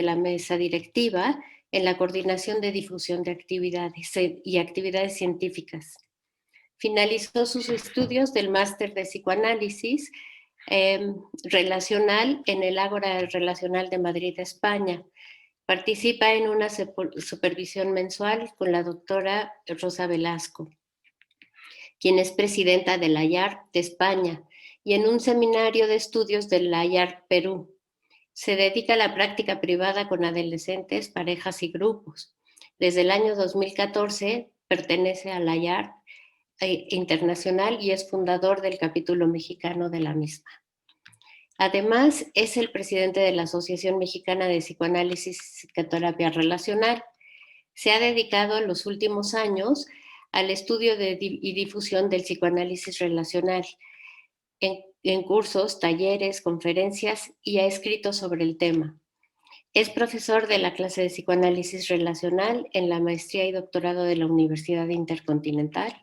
la mesa directiva en la coordinación de difusión de actividades y actividades científicas. Finalizó sus estudios del máster de psicoanálisis relacional en el Ágora Relacional de Madrid, España. Participa en una supervisión mensual con la doctora Rosa Velasco, quien es presidenta de la IARP de España, y en un seminario de estudios de la IARP Perú. Se dedica a la práctica privada con adolescentes, parejas y grupos. Desde el año 2014 pertenece a la IARP Internacional y es fundador del capítulo mexicano de la misma. Además, es el presidente de la Asociación Mexicana de Psicoanálisis y Psicoterapia Relacional. Se ha dedicado en los últimos años al estudio y difusión del psicoanálisis relacional, en cursos, talleres, conferencias, y ha escrito sobre el tema. Es profesor de la clase de psicoanálisis relacional en la maestría y doctorado de la Universidad Intercontinental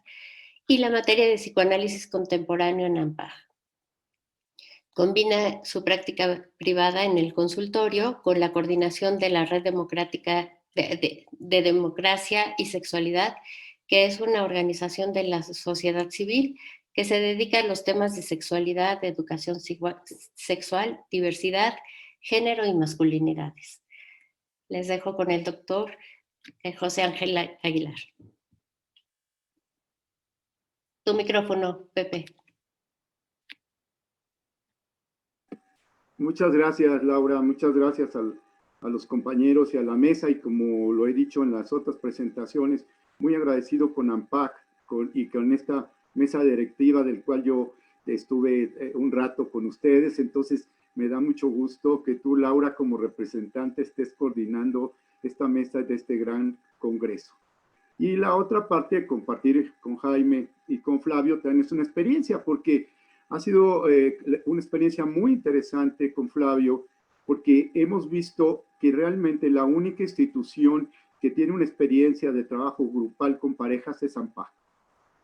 y la materia de psicoanálisis contemporáneo en AMPAG. Combina su práctica privada en el consultorio con la coordinación de la Red Democrática de Democracia y Sexualidad, que es una organización de la sociedad civil que se dedica a los temas de sexualidad, de educación sexual, diversidad, género y masculinidades. Les dejo con el doctor José Ángel Aguilar. Tu micrófono, Pepe. Muchas gracias, Laura. Muchas gracias a los compañeros y a la mesa. Y como lo he dicho en las otras presentaciones, muy agradecido con AMPAG y con esta mesa directiva del cual yo estuve un rato con ustedes. Entonces, me da mucho gusto que tú, Laura, como representante, estés coordinando esta mesa de este gran congreso. Y la otra parte, compartir con Jaime y con Flavio, también es una experiencia, porque ha sido una experiencia muy interesante con Flavio, porque hemos visto que realmente la única institución que tiene una experiencia de trabajo grupal con parejas es AMPAG.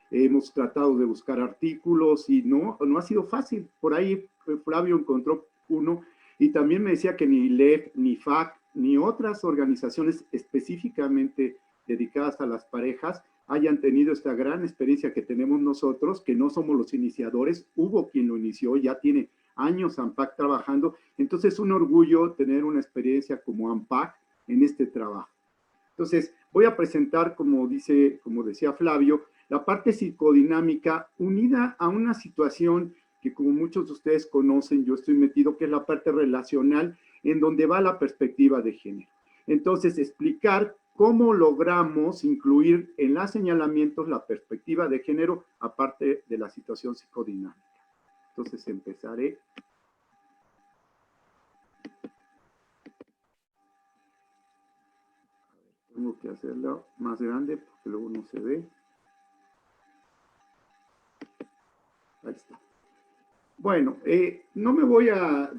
Hemos tratado de buscar artículos y no ha sido fácil. Por ahí Flavio encontró uno y también me decía que ni LEF, ni FAC, ni otras organizaciones específicamente dedicadas a las parejas hayan tenido esta gran experiencia que tenemos nosotros, que no somos los iniciadores, hubo quien lo inició, ya tiene años AMPAC trabajando, entonces es un orgullo tener una experiencia como AMPAC en este trabajo. Entonces, voy a presentar, como decía Flavio, la parte psicodinámica unida a una situación que, como muchos de ustedes conocen, yo estoy metido, que es la parte relacional, en donde va la perspectiva de género. Entonces, explicar cómo logramos incluir en los señalamientos la perspectiva de género, aparte de la situación psicodinámica. Entonces, empezaré. Tengo que hacerlo más grande porque luego no se ve. Ahí está. Bueno, no me voy a...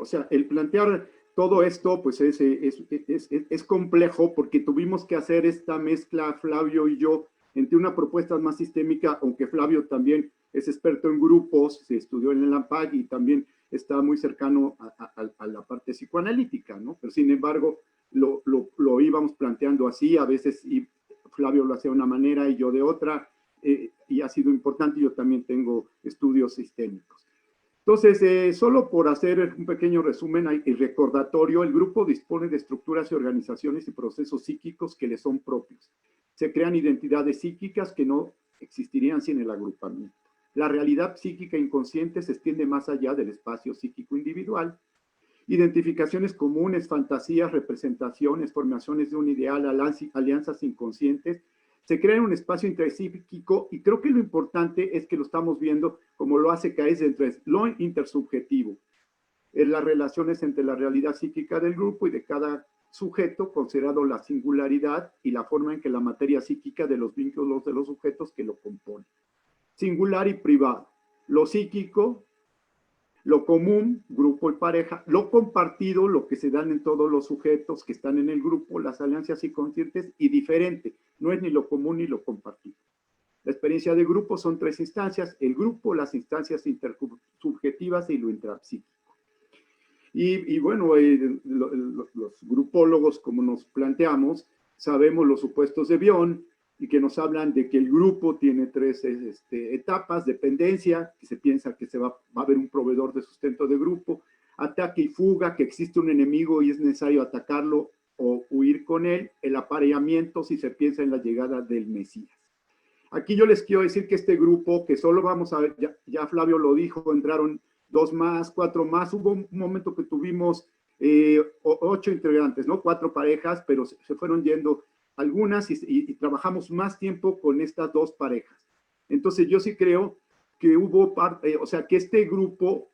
o sea, el plantear todo esto, pues es complejo porque tuvimos que hacer esta mezcla, Flavio y yo, entre una propuesta más sistémica, aunque Flavio también es experto en grupos, se estudió en el AMPAC y también está muy cercano a la parte psicoanalítica, ¿no? Pero sin embargo, lo íbamos planteando así, a veces y Flavio lo hacía de una manera y yo de otra, y ha sido importante, yo también tengo estudios sistémicos. Entonces, solo por hacer un pequeño resumen y recordatorio, el grupo dispone de estructuras y organizaciones y procesos psíquicos que le son propios. Se crean identidades psíquicas que no existirían sin el agrupamiento. La realidad psíquica inconsciente se extiende más allá del espacio psíquico individual. Identificaciones comunes, fantasías, representaciones, formaciones de un ideal, alianzas inconscientes, se crea un espacio interpsíquico y creo que lo importante es que lo estamos viendo como lo hace CAES entre lo intersubjetivo, en las relaciones entre la realidad psíquica del grupo y de cada sujeto, considerado la singularidad y la forma en que la materia psíquica de los vínculos de los sujetos que lo componen. Singular y privado, lo psíquico, lo común, grupo y pareja, lo compartido, lo que se dan en todos los sujetos que están en el grupo, las alianzas inconscientes, y diferente, no es ni lo común ni lo compartido. La experiencia de grupo son 3 instancias, el grupo, las instancias intersubjetivas y lo intrapsíquico. Y bueno, los grupólogos, como nos planteamos, sabemos los supuestos de Bion, y que nos hablan de que el grupo tiene 3 etapas: dependencia, que se piensa que va a haber un proveedor de sustento de grupo; ataque y fuga, que existe un enemigo y es necesario atacarlo o huir con él; el apareamiento, si se piensa en la llegada del Mesías. Aquí yo les quiero decir que este grupo, que solo vamos a ver, ya Flavio lo dijo, entraron 2 más, 4 más, hubo un momento que tuvimos 8 integrantes, ¿no? 4 parejas, pero se fueron yendo algunas y trabajamos más tiempo con estas 2 parejas. Entonces yo sí creo que hubo parte, o sea, que este grupo,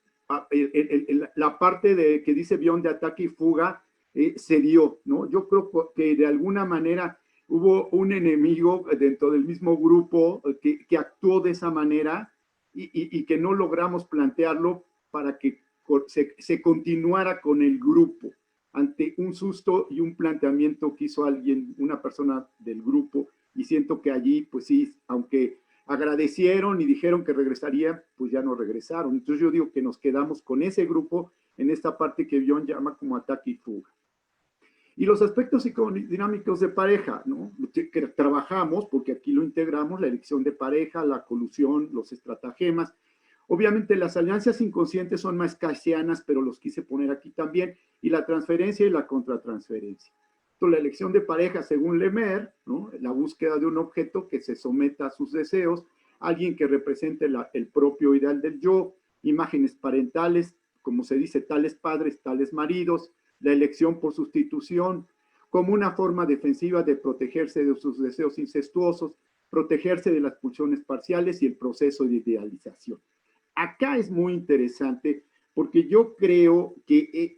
la parte de que dice Bion de ataque y fuga, se dio, ¿no? Yo creo que de alguna manera hubo un enemigo dentro del mismo grupo que actuó de esa manera y que no logramos plantearlo para que se continuara con el grupo ante un susto y un planteamiento que hizo alguien, una persona del grupo, y siento que allí, pues sí, aunque agradecieron y dijeron que regresarían, pues ya no regresaron. Entonces yo digo que nos quedamos con ese grupo en esta parte que Bion llama como ataque y fuga. Y los aspectos psicodinámicos de pareja, ¿no? Que trabajamos, porque aquí lo integramos, la elección de pareja, la colusión, los estratagemas. Obviamente las alianzas inconscientes son más casianas, pero los quise poner aquí también, y la transferencia y la contratransferencia. Entonces, la elección de pareja, según Lemer, ¿no? La búsqueda de un objeto que se someta a sus deseos, alguien que represente el propio ideal del yo, imágenes parentales, como se dice, tales padres, tales maridos, la elección por sustitución, como una forma defensiva de protegerse de sus deseos incestuosos, protegerse de las pulsiones parciales y el proceso de idealización. Acá es muy interesante porque yo creo que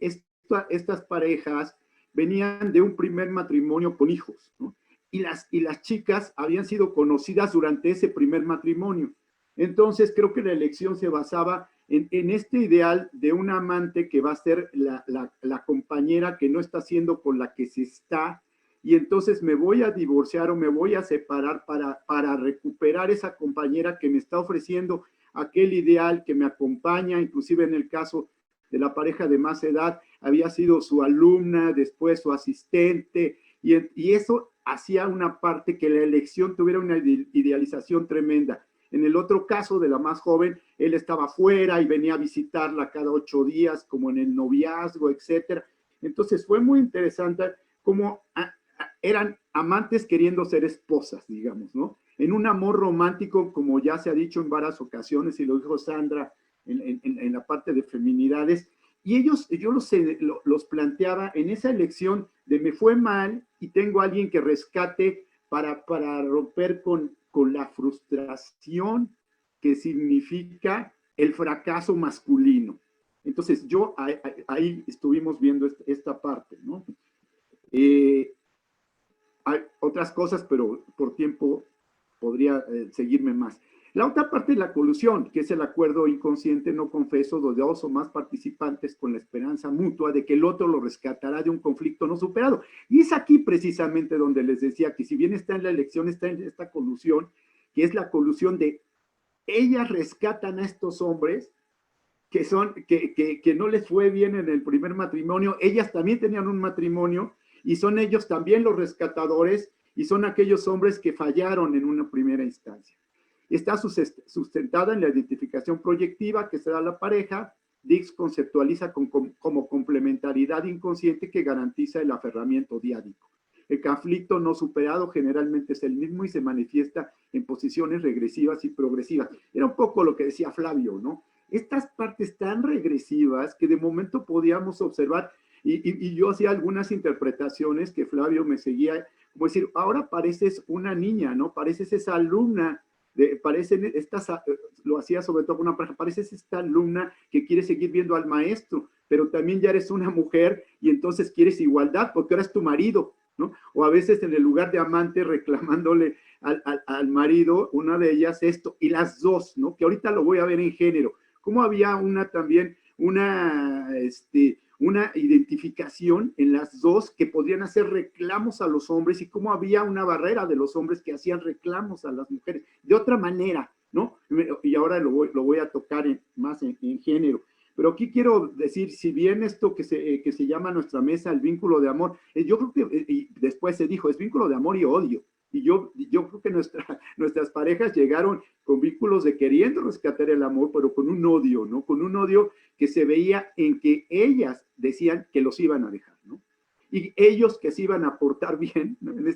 estas parejas venían de un primer matrimonio con hijos, ¿no? Y las chicas habían sido conocidas durante ese primer matrimonio. Entonces creo que la elección se basaba en este ideal de un amante que va a ser la compañera que no está siendo con la que se está, y entonces me voy a divorciar o me voy a separar para recuperar esa compañera que me está ofreciendo aquel ideal que me acompaña. Inclusive en el caso de la pareja de más edad, había sido su alumna, después su asistente, y eso hacía una parte que la elección tuviera una idealización tremenda. En el otro caso de la más joven, él estaba fuera y venía a visitarla cada 8 días, como en el noviazgo, etcétera. Entonces fue muy interesante cómo eran amantes queriendo ser esposas, digamos, ¿no? En un amor romántico, como ya se ha dicho en varias ocasiones, y lo dijo Sandra en la parte de feminidades, y ellos, yo los planteaba en esa elección de me fue mal y tengo a alguien que rescate para romper con la frustración que significa el fracaso masculino. Entonces, ahí estuvimos viendo esta parte, ¿no? Hay otras cosas, pero por tiempo podría seguirme más. La otra parte es la colusión, que es el acuerdo inconsciente no confeso de 2 o más participantes con la esperanza mutua de que el otro lo rescatará de un conflicto no superado. Y es aquí precisamente donde les decía que si bien está en la elección, está en esta colusión, que es la colusión de ellas rescatan a estos hombres que no les fue bien en el primer matrimonio, ellas también tenían un matrimonio y son ellos también los rescatadores y son aquellos hombres que fallaron en una primera instancia. Está sustentada en la identificación proyectiva que se da a la pareja. Dix conceptualiza como complementariedad inconsciente que garantiza el aferramiento diádico. El conflicto no superado generalmente es el mismo y se manifiesta en posiciones regresivas y progresivas. Era un poco lo que decía Flavio, ¿no? Estas partes tan regresivas que de momento podíamos observar, y yo hacía algunas interpretaciones que Flavio me seguía, como decir, ahora pareces una niña, ¿no? Pareces esa alumna, lo hacía sobre todo con una pareja, pareces esta alumna que quiere seguir viendo al maestro, pero también ya eres una mujer y entonces quieres igualdad porque ahora es tu marido, ¿no? O a veces en el lugar de amante reclamándole al marido, una de ellas esto, y las dos, ¿no? Que ahorita lo voy a ver en género. Cómo había también una identificación en las dos que podrían hacer reclamos a los hombres y cómo había una barrera de los hombres que hacían reclamos a las mujeres de otra manera, ¿no? Y ahora lo voy a tocar más en género. Pero aquí quiero decir, si bien esto que se llama nuestra mesa el vínculo de amor, yo creo que, y después se dijo, es vínculo de amor y odio. Y yo creo que nuestras parejas llegaron con vínculos de queriendo rescatar el amor, pero con un odio, ¿no? Con un odio que se veía en que ellas decían que los iban a dejar, ¿no? Y ellos que se iban a portar bien, ¿no? En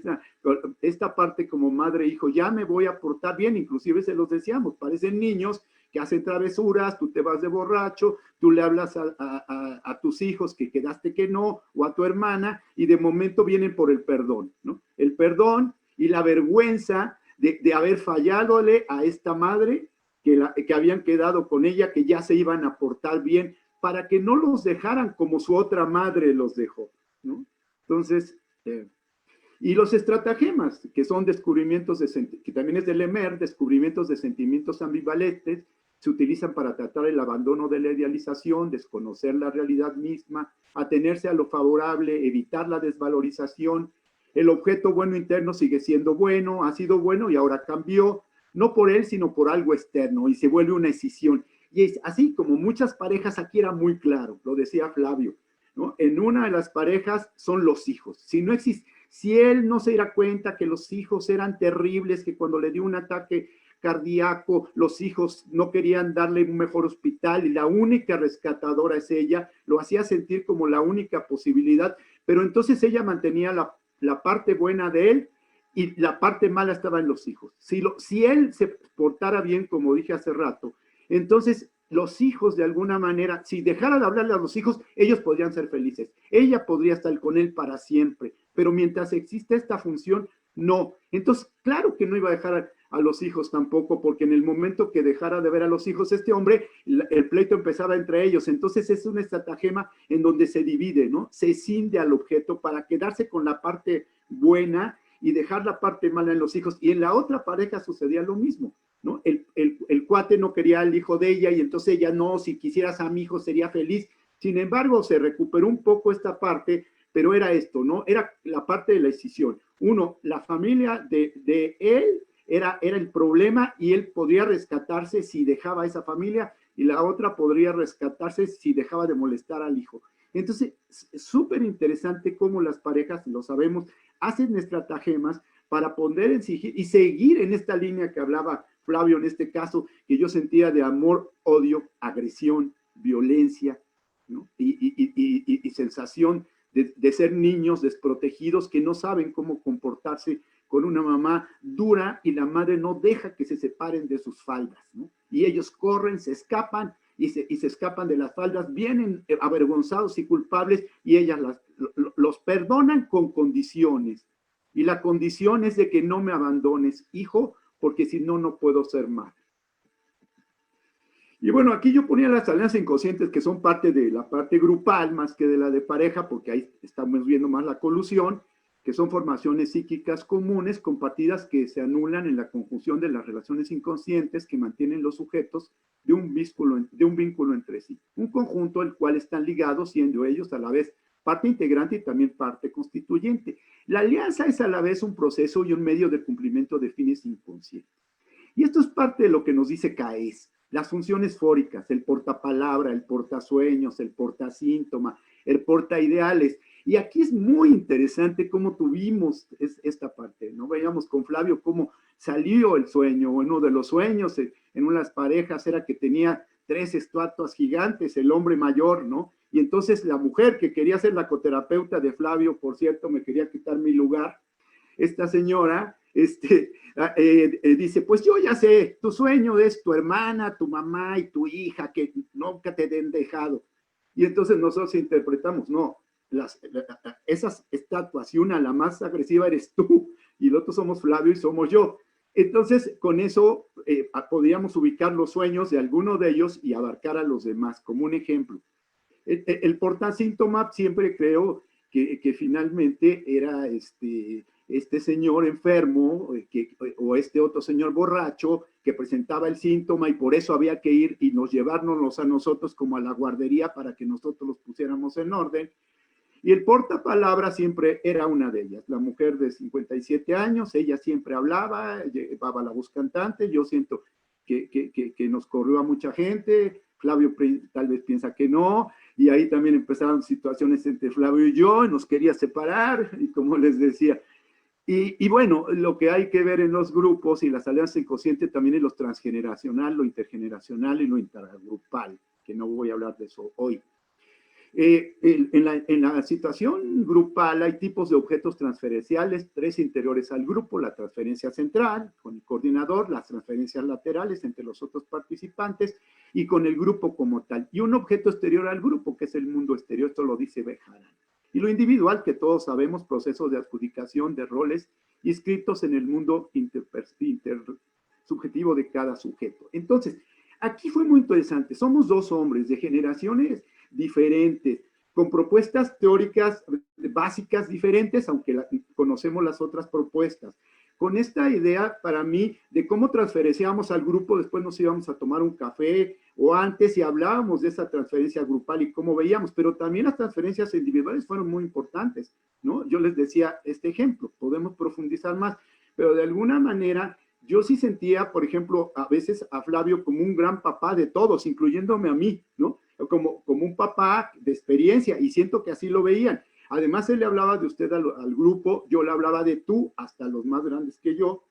esta parte como madre e hijo, ya me voy a portar bien, inclusive se los decíamos, parecen niños que hacen travesuras, tú te vas de borracho, tú le hablas a tus hijos que quedaste que no, o a tu hermana, y de momento vienen por el perdón, ¿no? El perdón y la vergüenza de haber falladole a esta madre que habían quedado con ella, que ya se iban a portar bien, para que no los dejaran como su otra madre los dejó, ¿no? Entonces, y los estratagemas, que son descubrimientos, que también es de Lemer, descubrimientos de sentimientos ambivalentes, se utilizan para tratar el abandono de la idealización, desconocer la realidad misma, atenerse a lo favorable, evitar la desvalorización. El objeto bueno interno sigue siendo bueno, ha sido bueno y ahora cambió, no por él, sino por algo externo, y se vuelve una escisión. Y es así como muchas parejas, aquí era muy claro, lo decía Flavio, ¿no? En una de las parejas son los hijos. Si él no se diera cuenta que los hijos eran terribles, que cuando le dio un ataque cardíaco, los hijos no querían darle un mejor hospital y la única rescatadora es ella, lo hacía sentir como la única posibilidad, pero entonces ella mantenía la parte buena de él y la parte mala estaba en los hijos. Si él se portara bien, como dije hace rato, entonces los hijos de alguna manera, si dejara de hablarle a los hijos, ellos podrían ser felices. Ella podría estar con él para siempre, pero mientras existe esta función, no. Entonces, claro que no iba a dejar a los hijos tampoco, porque en el momento que dejara de ver a los hijos, este hombre, el pleito empezaba entre ellos. Entonces es un estratagema en donde se divide, ¿no? Se cinde al objeto para quedarse con la parte buena y dejar la parte mala en los hijos. Y en la otra pareja sucedía lo mismo, ¿no? El cuate no quería al hijo de ella y entonces ella no, si quisieras a mi hijo sería feliz. Sin embargo, se recuperó un poco esta parte, pero era esto, ¿no? Era la parte de la escisión. Uno, la familia de él era el problema y él podría rescatarse si dejaba a esa familia y la otra podría rescatarse si dejaba de molestar al hijo. Entonces, es súper interesante cómo las parejas, lo sabemos, hacen estratagemas para poder exigir y seguir en esta línea que hablaba Flavio en este caso, que yo sentía de amor, odio, agresión, violencia, ¿no? Y sensación de ser niños desprotegidos que no saben cómo comportarse con una mamá dura y la madre no deja que se separen de sus faldas, ¿no? Y ellos corren, se escapan y se escapan de las faldas, vienen avergonzados y culpables y ellas los perdonan con condiciones. Y la condición es de que no me abandones, hijo, porque si no, no puedo ser madre. Y bueno, aquí yo ponía las alianzas inconscientes que son parte de la parte grupal más que de la de pareja, porque ahí estamos viendo más la colusión, que son formaciones psíquicas comunes compartidas que se anulan en la conjunción de las relaciones inconscientes que mantienen los sujetos de un vínculo entre sí. Un conjunto el cual están ligados, siendo ellos a la vez parte integrante y también parte constituyente. La alianza es a la vez un proceso y un medio de cumplimiento de fines inconscientes. Y esto es parte de lo que nos dice CAES. Las funciones fóricas, el portapalabra, el portasueños, el portasíntoma, el portaideales. Y aquí es muy interesante cómo tuvimos esta parte, ¿no? Veíamos con Flavio cómo salió el sueño. Uno de los sueños en unas parejas era que tenía 3 estatuas gigantes, el hombre mayor, ¿no? Y entonces la mujer que quería ser la coterapeuta de Flavio, por cierto, me quería quitar mi lugar, esta señora, dice, pues yo ya sé, tu sueño es tu hermana, tu mamá y tu hija, que nunca te den dejado. Y entonces nosotros interpretamos, no, esas estatuas, y una, la más agresiva, eres tú, y el otro somos Flavio y somos yo. Entonces, con eso podríamos ubicar los sueños de alguno de ellos y abarcar a los demás, como un ejemplo. El portasíntoma siempre creo que finalmente era este señor enfermo o este otro señor borracho que presentaba el síntoma y por eso había que ir y llevárnoslos a nosotros como a la guardería para que nosotros los pusiéramos en orden. Y el portapalabra siempre era una de ellas, la mujer de 57 años, ella siempre hablaba, llevaba la voz cantante, yo siento que nos corrió a mucha gente, Flavio tal vez piensa que no, y ahí también empezaron situaciones entre Flavio y yo, nos quería separar, y como les decía, y bueno, lo que hay que ver en los grupos y las alianzas inconscientes también es lo transgeneracional, lo intergeneracional y lo intergrupal, que no voy a hablar de eso hoy. En la situación grupal hay tipos de objetos transferenciales, 3 interiores al grupo, la transferencia central con el coordinador, las transferencias laterales entre los otros participantes y con el grupo como tal. Y un objeto exterior al grupo, que es el mundo exterior, esto lo dice Bejarano. Y lo individual, que todos sabemos, procesos de adjudicación de roles inscritos en el mundo intersubjetivo de cada sujeto. Entonces, aquí fue muy interesante. Somos 2 hombres de generaciones diferentes, con propuestas teóricas básicas diferentes, aunque conocemos las otras propuestas. Con esta idea, para mí, de cómo transferenciamos al grupo, después nos íbamos a tomar un café, o antes y hablábamos de esa transferencia grupal y cómo veíamos, pero también las transferencias individuales fueron muy importantes, ¿no? Yo les decía este ejemplo, podemos profundizar más, pero de alguna manera yo sí sentía, por ejemplo, a veces a Flavio como un gran papá de todos, incluyéndome a mí, ¿no? Como un papá de experiencia, y siento que así lo veían. Además, él le hablaba de usted al grupo, yo le hablaba de tú, hasta los más grandes que yo.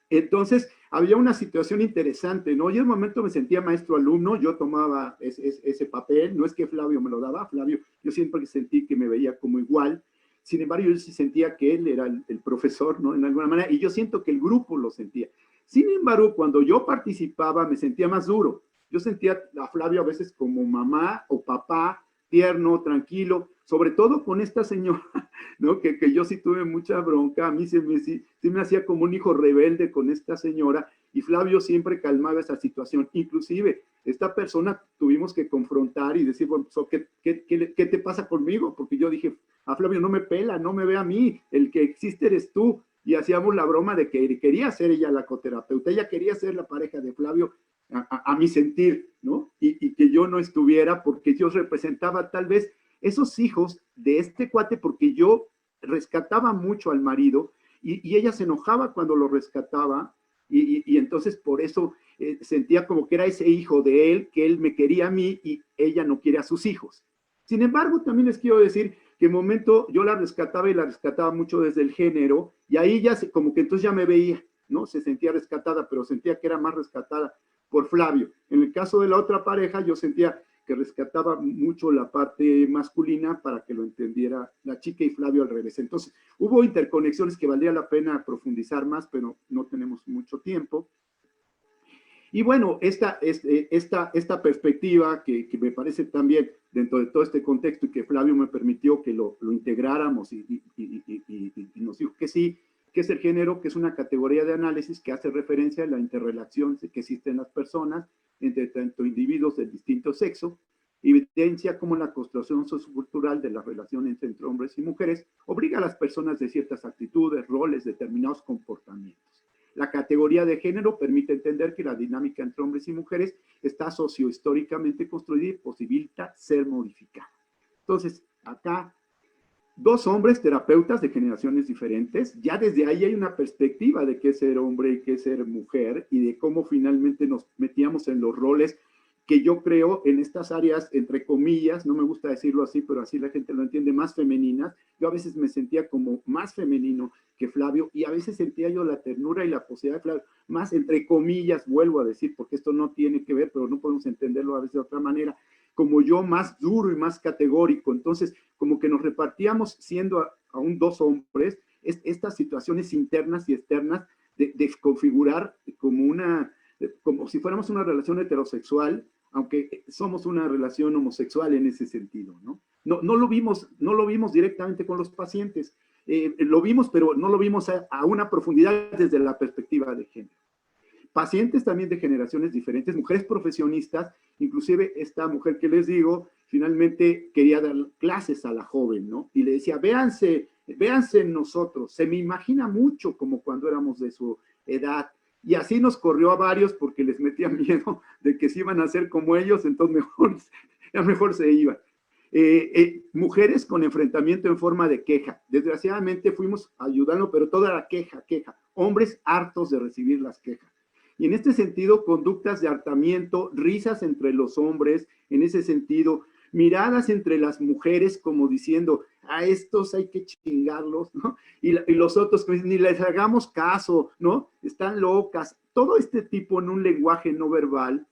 Entonces, había una situación interesante, ¿no? Y en un momento me sentía maestro-alumno, yo tomaba ese papel, no es que Flavio me lo daba, Flavio, yo siempre sentí que me veía como igual. Sin embargo, yo sí sentía que él era el profesor, ¿no? En alguna manera, y yo siento que el grupo lo sentía. Sin embargo, cuando yo participaba, me sentía más duro. Yo sentía a Flavio a veces como mamá o papá, tierno, tranquilo, sobre todo con esta señora, ¿no? Que yo sí tuve mucha bronca, a mí sí me hacía como un hijo rebelde con esta señora, y Flavio siempre calmaba esa situación. Inclusive, esta persona tuvimos que confrontar y decir, bueno, ¿qué te pasa conmigo? Porque yo dije, a Flavio no me pela, no me ve a mí, el que existe eres tú, y hacíamos la broma de que quería ser ella la coterapeuta, ella quería ser la pareja de Flavio, a mi sentir, ¿no? Y que yo no estuviera porque yo representaba tal vez esos hijos de este cuate, porque yo rescataba mucho al marido y ella se enojaba cuando lo rescataba y entonces por eso sentía como que era ese hijo de él, que él me quería a mí y ella no quiere a sus hijos. Sin embargo, también les quiero decir que en momento yo la rescataba y la rescataba mucho desde el género, y ahí ya como que entonces ya me veía, ¿no? Se sentía rescatada, pero sentía que era más rescatada por Flavio. En el caso de la otra pareja, yo sentía que rescataba mucho la parte masculina para que lo entendiera la chica y Flavio al revés. Entonces, hubo interconexiones que valdría la pena profundizar más, pero no tenemos mucho tiempo. Y bueno, esta perspectiva que me parece también dentro de todo este contexto y que Flavio me permitió que lo integráramos y nos dijo que sí, que es el género, que es una categoría de análisis que hace referencia a la interrelación que existe en las personas entre tanto individuos de distinto sexo, evidencia cómo la construcción sociocultural de la relación entre hombres y mujeres obliga a las personas de ciertas actitudes, roles, determinados comportamientos. La categoría de género permite entender que la dinámica entre hombres y mujeres está sociohistóricamente construida y posibilita ser modificada. Entonces, acá, dos hombres terapeutas de generaciones diferentes, ya desde ahí hay una perspectiva de qué es ser hombre y qué es ser mujer y de cómo finalmente nos metíamos en los roles que yo creo en estas áreas, entre comillas, no me gusta decirlo así, pero así la gente lo entiende, más femeninas. Yo a veces me sentía como más femenino que Flavio y a veces sentía yo la ternura y la posibilidad de Flavio, más entre comillas, vuelvo a decir, porque esto no tiene que ver, pero no podemos entenderlo a veces de otra manera, como yo más duro y más categórico. Entonces, como que nos repartíamos siendo aún dos hombres, estas situaciones internas y externas de configurar como si fuéramos una relación heterosexual, aunque somos una relación homosexual en ese sentido, ¿no? No lo vimos directamente con los pacientes, lo vimos, pero no lo vimos a una profundidad desde la perspectiva de género. Pacientes también de generaciones diferentes, mujeres profesionistas, inclusive esta mujer que les digo, finalmente quería dar clases a la joven, ¿no? Y le decía, véanse en nosotros, se me imagina mucho como cuando éramos de su edad. Y así nos corrió a varios porque les metía miedo de que se iban a hacer como ellos, entonces mejor se iban. Mujeres con enfrentamiento en forma de queja. Desgraciadamente fuimos ayudando, pero toda la queja. Hombres hartos de recibir las quejas. Y en este sentido, conductas de hartamiento, risas entre los hombres, en ese sentido, miradas entre las mujeres como diciendo, a estos hay que chingarlos, ¿no? Y los otros que dicen, ni les hagamos caso, ¿no? Están locas. Todo este tipo en un lenguaje no verbal.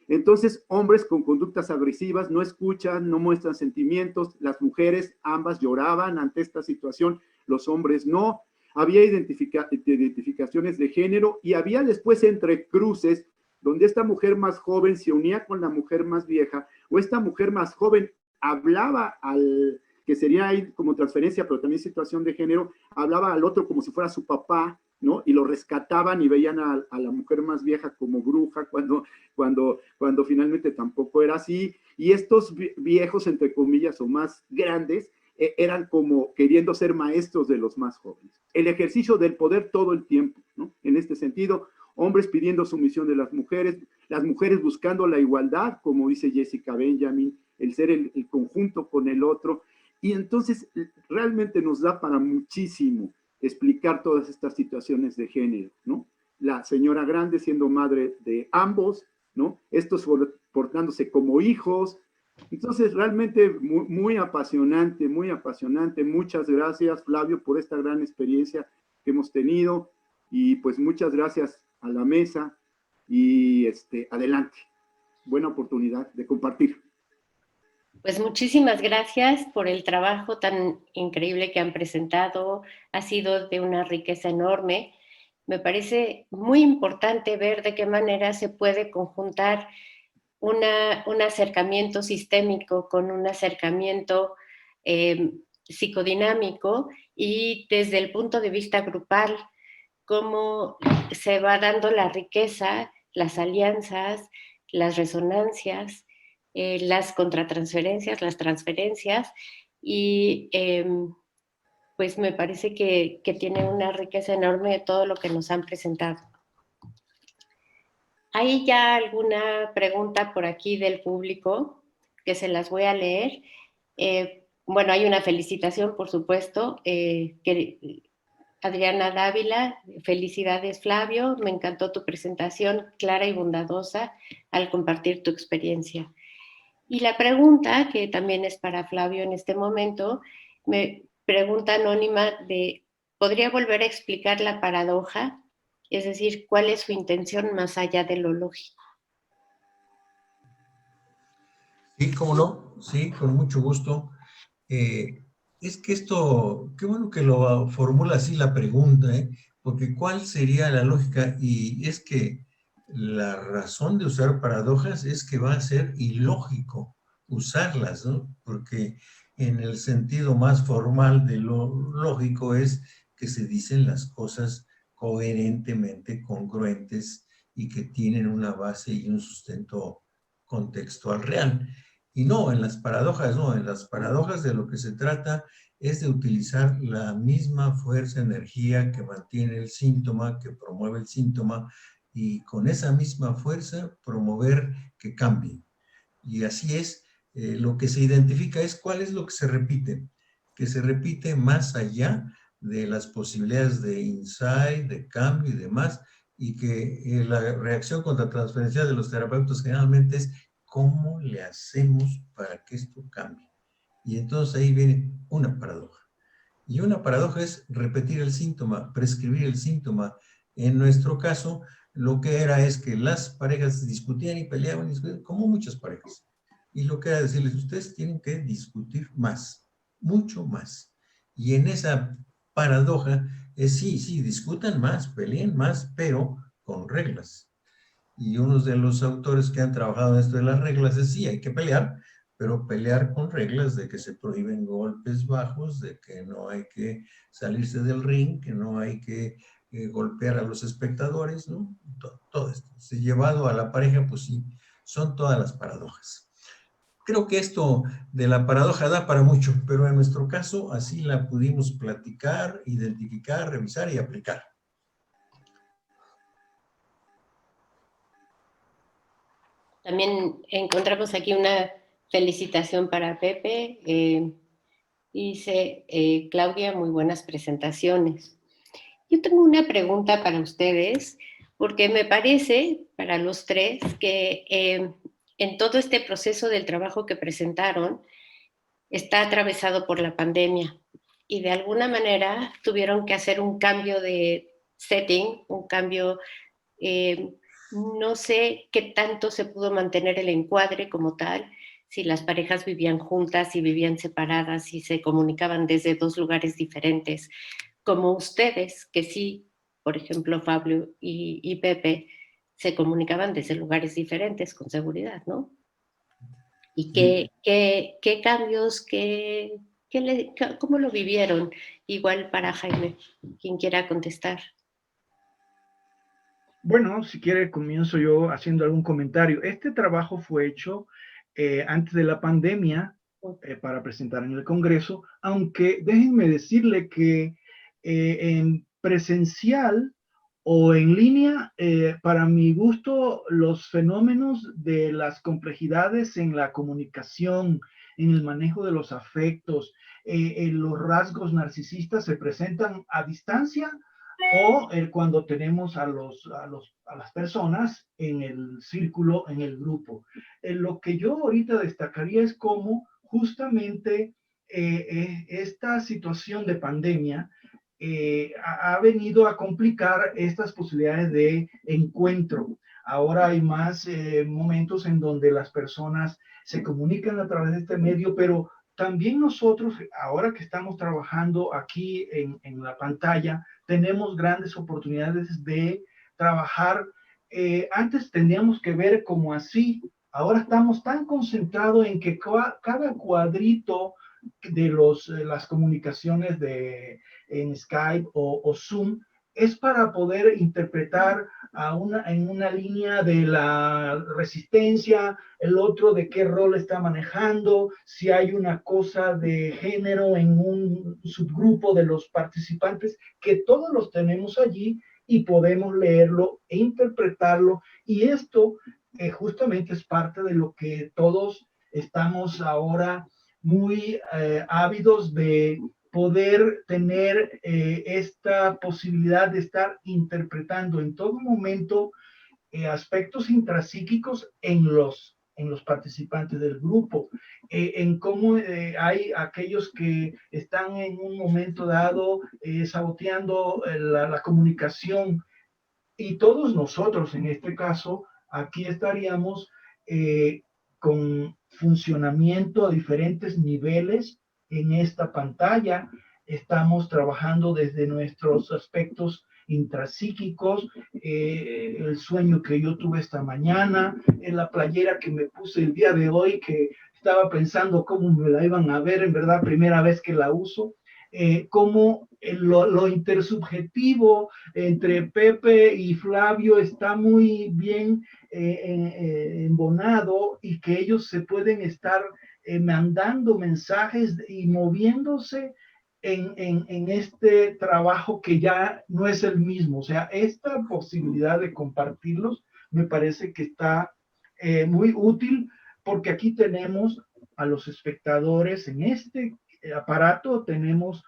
Entonces, hombres con conductas agresivas no escuchan, no muestran sentimientos. Las mujeres, ambas lloraban ante esta situación, los hombres no. Había identificaciones de género y había después entrecruces donde esta mujer más joven se unía con la mujer más vieja o esta mujer más joven hablaba al, que sería ahí como transferencia, pero también situación de género, hablaba al otro como si fuera su papá, ¿no? Y lo rescataban y veían a la mujer más vieja como bruja cuando finalmente tampoco era así. Y estos viejos, entre comillas, o más grandes, eran como queriendo ser maestros de los más jóvenes. El ejercicio del poder todo el tiempo, ¿no? En este sentido, hombres pidiendo sumisión de las mujeres buscando la igualdad, como dice Jessica Benjamin, el ser el conjunto con el otro. Y entonces realmente nos da para muchísimo explicar todas estas situaciones de género, ¿no? La señora grande siendo madre de ambos, ¿no? Estos portándose como hijos. Entonces, realmente muy apasionante, muy apasionante. Muchas gracias, Flavio, por esta gran experiencia que hemos tenido. Y pues muchas gracias a la mesa y adelante. Buena oportunidad de compartir. Pues muchísimas gracias por el trabajo tan increíble que han presentado. Ha sido de una riqueza enorme. Me parece muy importante ver de qué manera se puede conjuntar un acercamiento sistémico con un acercamiento psicodinámico y desde el punto de vista grupal, cómo se va dando la riqueza, las alianzas, las resonancias, las contratransferencias, las transferencias, y pues me parece que tiene una riqueza enorme de todo lo que nos han presentado. ¿Hay ya alguna pregunta por aquí del público que se las voy a leer? Bueno, hay una felicitación, por supuesto, Adriana Dávila, felicidades Flavio, me encantó tu presentación clara y bondadosa al compartir tu experiencia. Y la pregunta, que también es para Flavio en este momento, me pregunta anónima de, ¿podría volver a explicar la paradoja? Es decir, ¿cuál es su intención más allá de lo lógico? Sí, cómo no, sí, con mucho gusto. Es que esto, qué bueno que lo formula así la pregunta, ¿eh? Porque ¿cuál sería la lógica? Y es que la razón de usar paradojas es que va a ser ilógico usarlas, ¿no? Porque en el sentido más formal de lo lógico es que se dicen las cosas coherentemente, congruentes y que tienen una base y un sustento contextual real. Y no, en las paradojas no, en las paradojas de lo que se trata es de utilizar la misma fuerza, energía que mantiene el síntoma, que promueve el síntoma, y con esa misma fuerza promover que cambie. Y así es, lo que se identifica es cuál es lo que se repite más allá de las posibilidades de insight, de cambio y demás, y que la reacción contratransferencial de los terapeutas generalmente es ¿cómo le hacemos para que esto cambie? Y entonces ahí viene una paradoja. Y una paradoja es repetir el síntoma, prescribir el síntoma. En nuestro caso, lo que era es que las parejas discutían y peleaban, como muchas parejas. Y lo que era decirles, ustedes tienen que discutir más, mucho más. Y en esa paradoja es sí, sí, discutan más, peleen más, pero con reglas. Y uno de los autores que han trabajado en esto de las reglas es sí, hay que pelear, pero pelear con reglas de que se prohíben golpes bajos, de que no hay que salirse del ring, que no hay que golpear a los espectadores, ¿no? Todo esto. Si llevado a la pareja, pues sí, son todas las paradojas. Creo que esto de la paradoja da para mucho, pero en nuestro caso así la pudimos platicar, identificar, revisar y aplicar. También encontramos aquí una felicitación para Pepe. Dice Claudia, muy buenas presentaciones. Yo tengo una pregunta para ustedes, porque me parece, para los tres, que en todo este proceso del trabajo que presentaron, está atravesado por la pandemia y de alguna manera tuvieron que hacer un cambio de setting, un cambio, eh, no sé qué tanto se pudo mantener el encuadre como tal, si las parejas vivían juntas, si vivían separadas, si se comunicaban desde dos lugares diferentes, como ustedes, que sí, por ejemplo, Fabio y Pepe, se comunicaban desde lugares diferentes, con seguridad, ¿no? ¿Y Sí. qué cambios, cómo lo vivieron? Igual para Jaime, quien quiera contestar. Bueno, si quiere, comienzo yo haciendo algún comentario. Este trabajo fue hecho antes de la pandemia para presentar en el Congreso, aunque déjenme decirle que en presencial o en línea, para mi gusto, los fenómenos de las complejidades en la comunicación, en el manejo de los afectos, en los rasgos narcisistas se presentan a distancia o cuando tenemos a las personas en el círculo, en el grupo. Lo que yo ahorita destacaría es cómo justamente esta situación de pandemia ha venido a complicar estas posibilidades de encuentro. Ahora hay más momentos en donde las personas se comunican a través de este medio, pero también nosotros, ahora que estamos trabajando aquí en la pantalla, tenemos grandes oportunidades de trabajar. Antes teníamos que ver como así, ahora estamos tan concentrados en que cada cuadrito de las comunicaciones en Skype o Zoom es para poder interpretar en una línea de la resistencia, el otro de qué rol está manejando, si hay una cosa de género en un subgrupo de los participantes, que todos los tenemos allí y podemos leerlo e interpretarlo. Y esto justamente es parte de lo que todos estamos ahora muy ávidos de poder tener esta posibilidad de estar interpretando en todo momento aspectos intrapsíquicos en los participantes del grupo, en cómo hay aquellos que están en un momento dado saboteando la comunicación, y todos nosotros en este caso aquí estaríamos con funcionamiento a diferentes niveles en esta pantalla. Estamos trabajando desde nuestros aspectos intrapsíquicos, el sueño que yo tuve esta mañana, en la playera que me puse el día de hoy, que estaba pensando cómo me la iban a ver, en verdad, primera vez que la uso, cómo lo intersubjetivo entre Pepe y Flavio está muy bien embonado, y que ellos se pueden estar mandando mensajes y moviéndose en este trabajo que ya no es el mismo. O sea, esta posibilidad de compartirlos me parece que está muy útil, porque aquí tenemos a los espectadores en este aparato, tenemos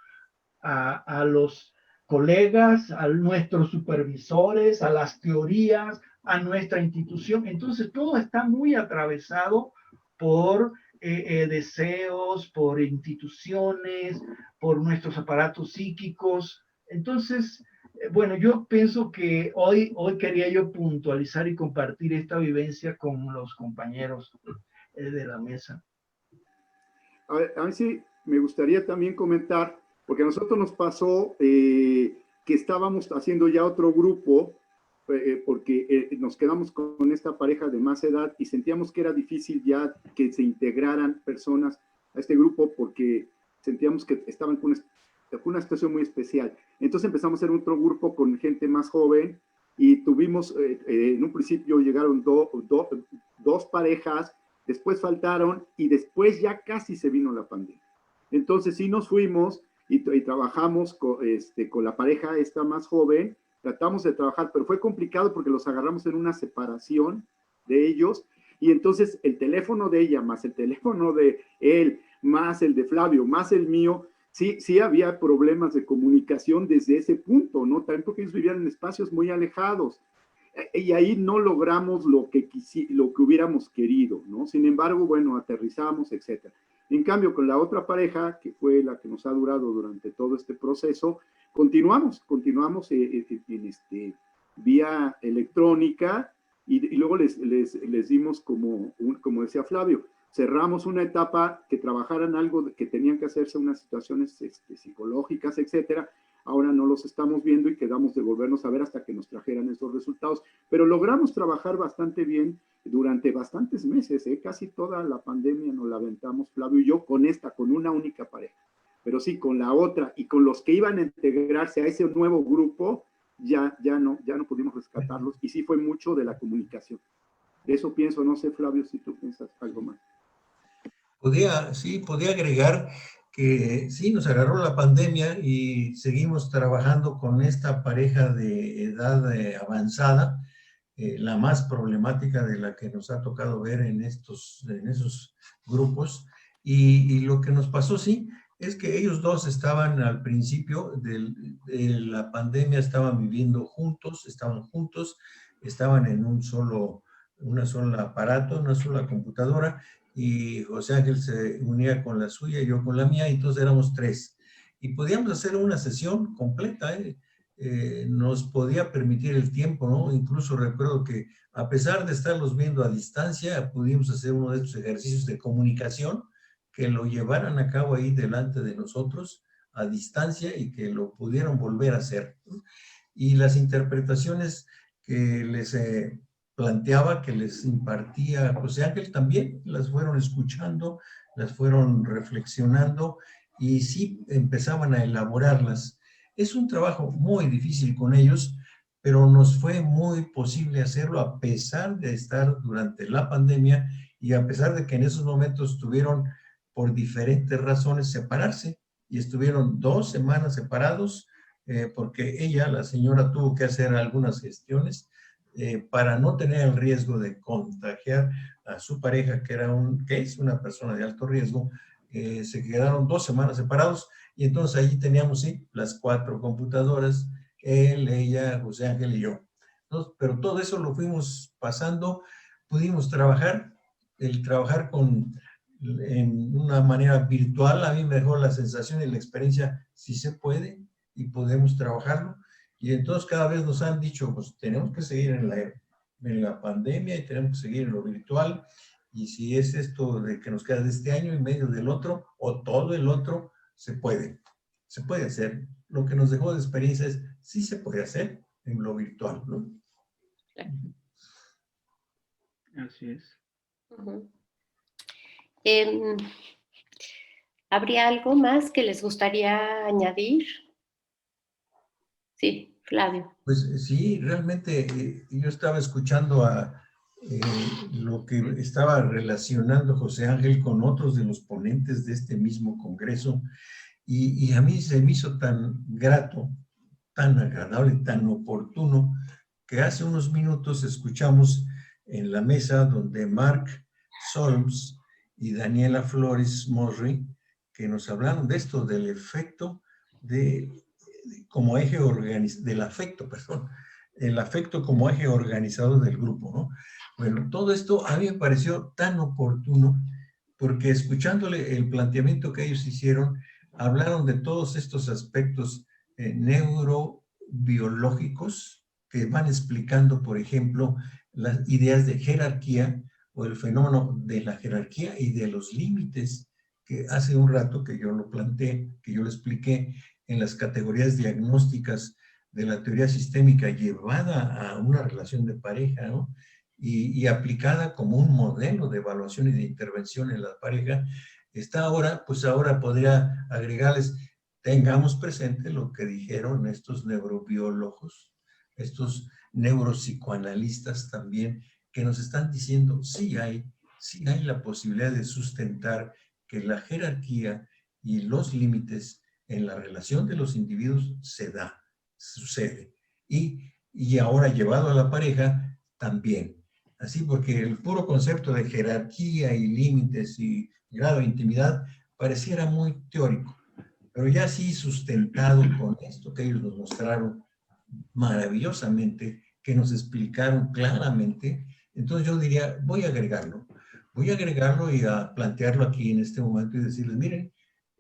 a los colegas, a nuestros supervisores, a las teorías, a nuestra institución. Entonces, todo está muy atravesado por deseos, por instituciones, por nuestros aparatos psíquicos. Entonces, bueno, yo pienso que hoy quería yo puntualizar y compartir esta vivencia con los compañeros de la mesa. A mí sí me gustaría también comentar, porque a nosotros nos pasó que estábamos haciendo ya otro grupo, porque nos quedamos con esta pareja de más edad y sentíamos que era difícil ya que se integraran personas a este grupo, porque sentíamos que estaban con una situación muy especial. Entonces empezamos a hacer otro grupo con gente más joven, y tuvimos, en un principio llegaron dos parejas, después faltaron, y después ya casi se vino la pandemia. Entonces sí nos fuimos y trabajamos con la pareja esta más joven, tratamos de trabajar, pero fue complicado porque los agarramos en una separación de ellos, y entonces el teléfono de ella, más el teléfono de él, más el de Flavio, más el mío, sí había problemas de comunicación desde ese punto, ¿no? También porque ellos vivían en espacios muy alejados, y ahí no logramos lo que hubiéramos querido, ¿no? Sin embargo, bueno, aterrizamos, etcétera. En cambio, con la otra pareja, que fue la que nos ha durado durante todo este proceso, continuamos vía electrónica, y luego les dimos, como decía Flavio, cerramos una etapa que trabajaran algo que tenían que hacerse, unas situaciones psicológicas, etcétera. Ahora no los estamos viendo y quedamos de volvernos a ver hasta que nos trajeran esos resultados. Pero logramos trabajar bastante bien durante bastantes meses, casi toda la pandemia nos la aventamos Flavio y yo con una única pareja. Pero sí, con la otra y con los que iban a integrarse a ese nuevo grupo, ya no pudimos rescatarlos, y sí fue mucho de la comunicación. De eso pienso, no sé, Flavio, si tú piensas algo más. Podía agregar que sí, nos agarró la pandemia y seguimos trabajando con esta pareja de edad avanzada, la más problemática de la que nos ha tocado ver en esos grupos. Y lo que nos pasó, sí, es que ellos dos estaban al principio de la pandemia, estaban viviendo juntos, estaban en una sola aparato, una sola computadora, y José Ángel se unía con la suya y yo con la mía, y entonces éramos 3. Y podíamos hacer una sesión completa, nos podía permitir el tiempo, ¿no? Incluso recuerdo que a pesar de estarlos viendo a distancia, pudimos hacer uno de estos ejercicios de comunicación que lo llevaran a cabo ahí delante de nosotros a distancia y que lo pudieron volver a hacer, ¿no? Y las interpretaciones que les planteaba, que les impartía José Ángel, también las fueron escuchando, las fueron reflexionando y sí empezaban a elaborarlas. Es un trabajo muy difícil con ellos, pero nos fue muy posible hacerlo a pesar de estar durante la pandemia y a pesar de que en esos momentos tuvieron por diferentes razones separarse y estuvieron 2 semanas separados porque ella, la señora, tuvo que hacer algunas gestiones para no tener el riesgo de contagiar a su pareja, que es una persona de alto riesgo. Se quedaron 2 semanas separados y entonces allí teníamos, sí, las 4 computadoras, él, ella, José Ángel y yo. Entonces, pero todo eso lo fuimos pasando, pudimos trabajar. el trabajar en una manera virtual, a mí me dejó la sensación y la experiencia, si se puede y podemos trabajarlo. Y entonces cada vez nos han dicho, pues tenemos que seguir en la pandemia y tenemos que seguir en lo virtual. Y si es esto de que nos queda de este año y medio del otro, o todo el otro, se puede hacer. Lo que nos dejó de experiencia es, sí se puede hacer en lo virtual, ¿no? Así es. ¿Habría algo más que les gustaría añadir? Sí, Flavio. Pues sí, realmente yo estaba escuchando lo que estaba relacionando José Ángel con otros de los ponentes de este mismo congreso, y a mí se me hizo tan grato, tan agradable, tan oportuno, que hace unos minutos escuchamos en la mesa donde Mark Solms y Daniela Flores Mosri, que nos hablaron de esto, del efecto como eje del afecto, perdón, el afecto como eje organizador del grupo, ¿no? Bueno, todo esto a mí me pareció tan oportuno, porque escuchándole el planteamiento que ellos hicieron, hablaron de todos estos aspectos neurobiológicos que van explicando, por ejemplo, las ideas de jerarquía o el fenómeno de la jerarquía y de los límites, que hace un rato que yo lo planteé, que yo lo expliqué en las categorías diagnósticas de la teoría sistémica llevada a una relación de pareja, ¿no? Y aplicada como un modelo de evaluación y de intervención en la pareja, está ahora, pues ahora podría agregarles, tengamos presente lo que dijeron estos neurobiólogos, estos neuropsicoanalistas también, que nos están diciendo, sí hay la posibilidad de sustentar que la jerarquía y los límites en la relación de los individuos sucede. Y ahora llevado a la pareja también. Así, porque el puro concepto de jerarquía y límites y grado de intimidad pareciera muy teórico, pero ya sí sustentado con esto que ellos nos mostraron maravillosamente, que nos explicaron claramente, entonces yo diría, voy a agregarlo y a plantearlo aquí en este momento y decirles, miren,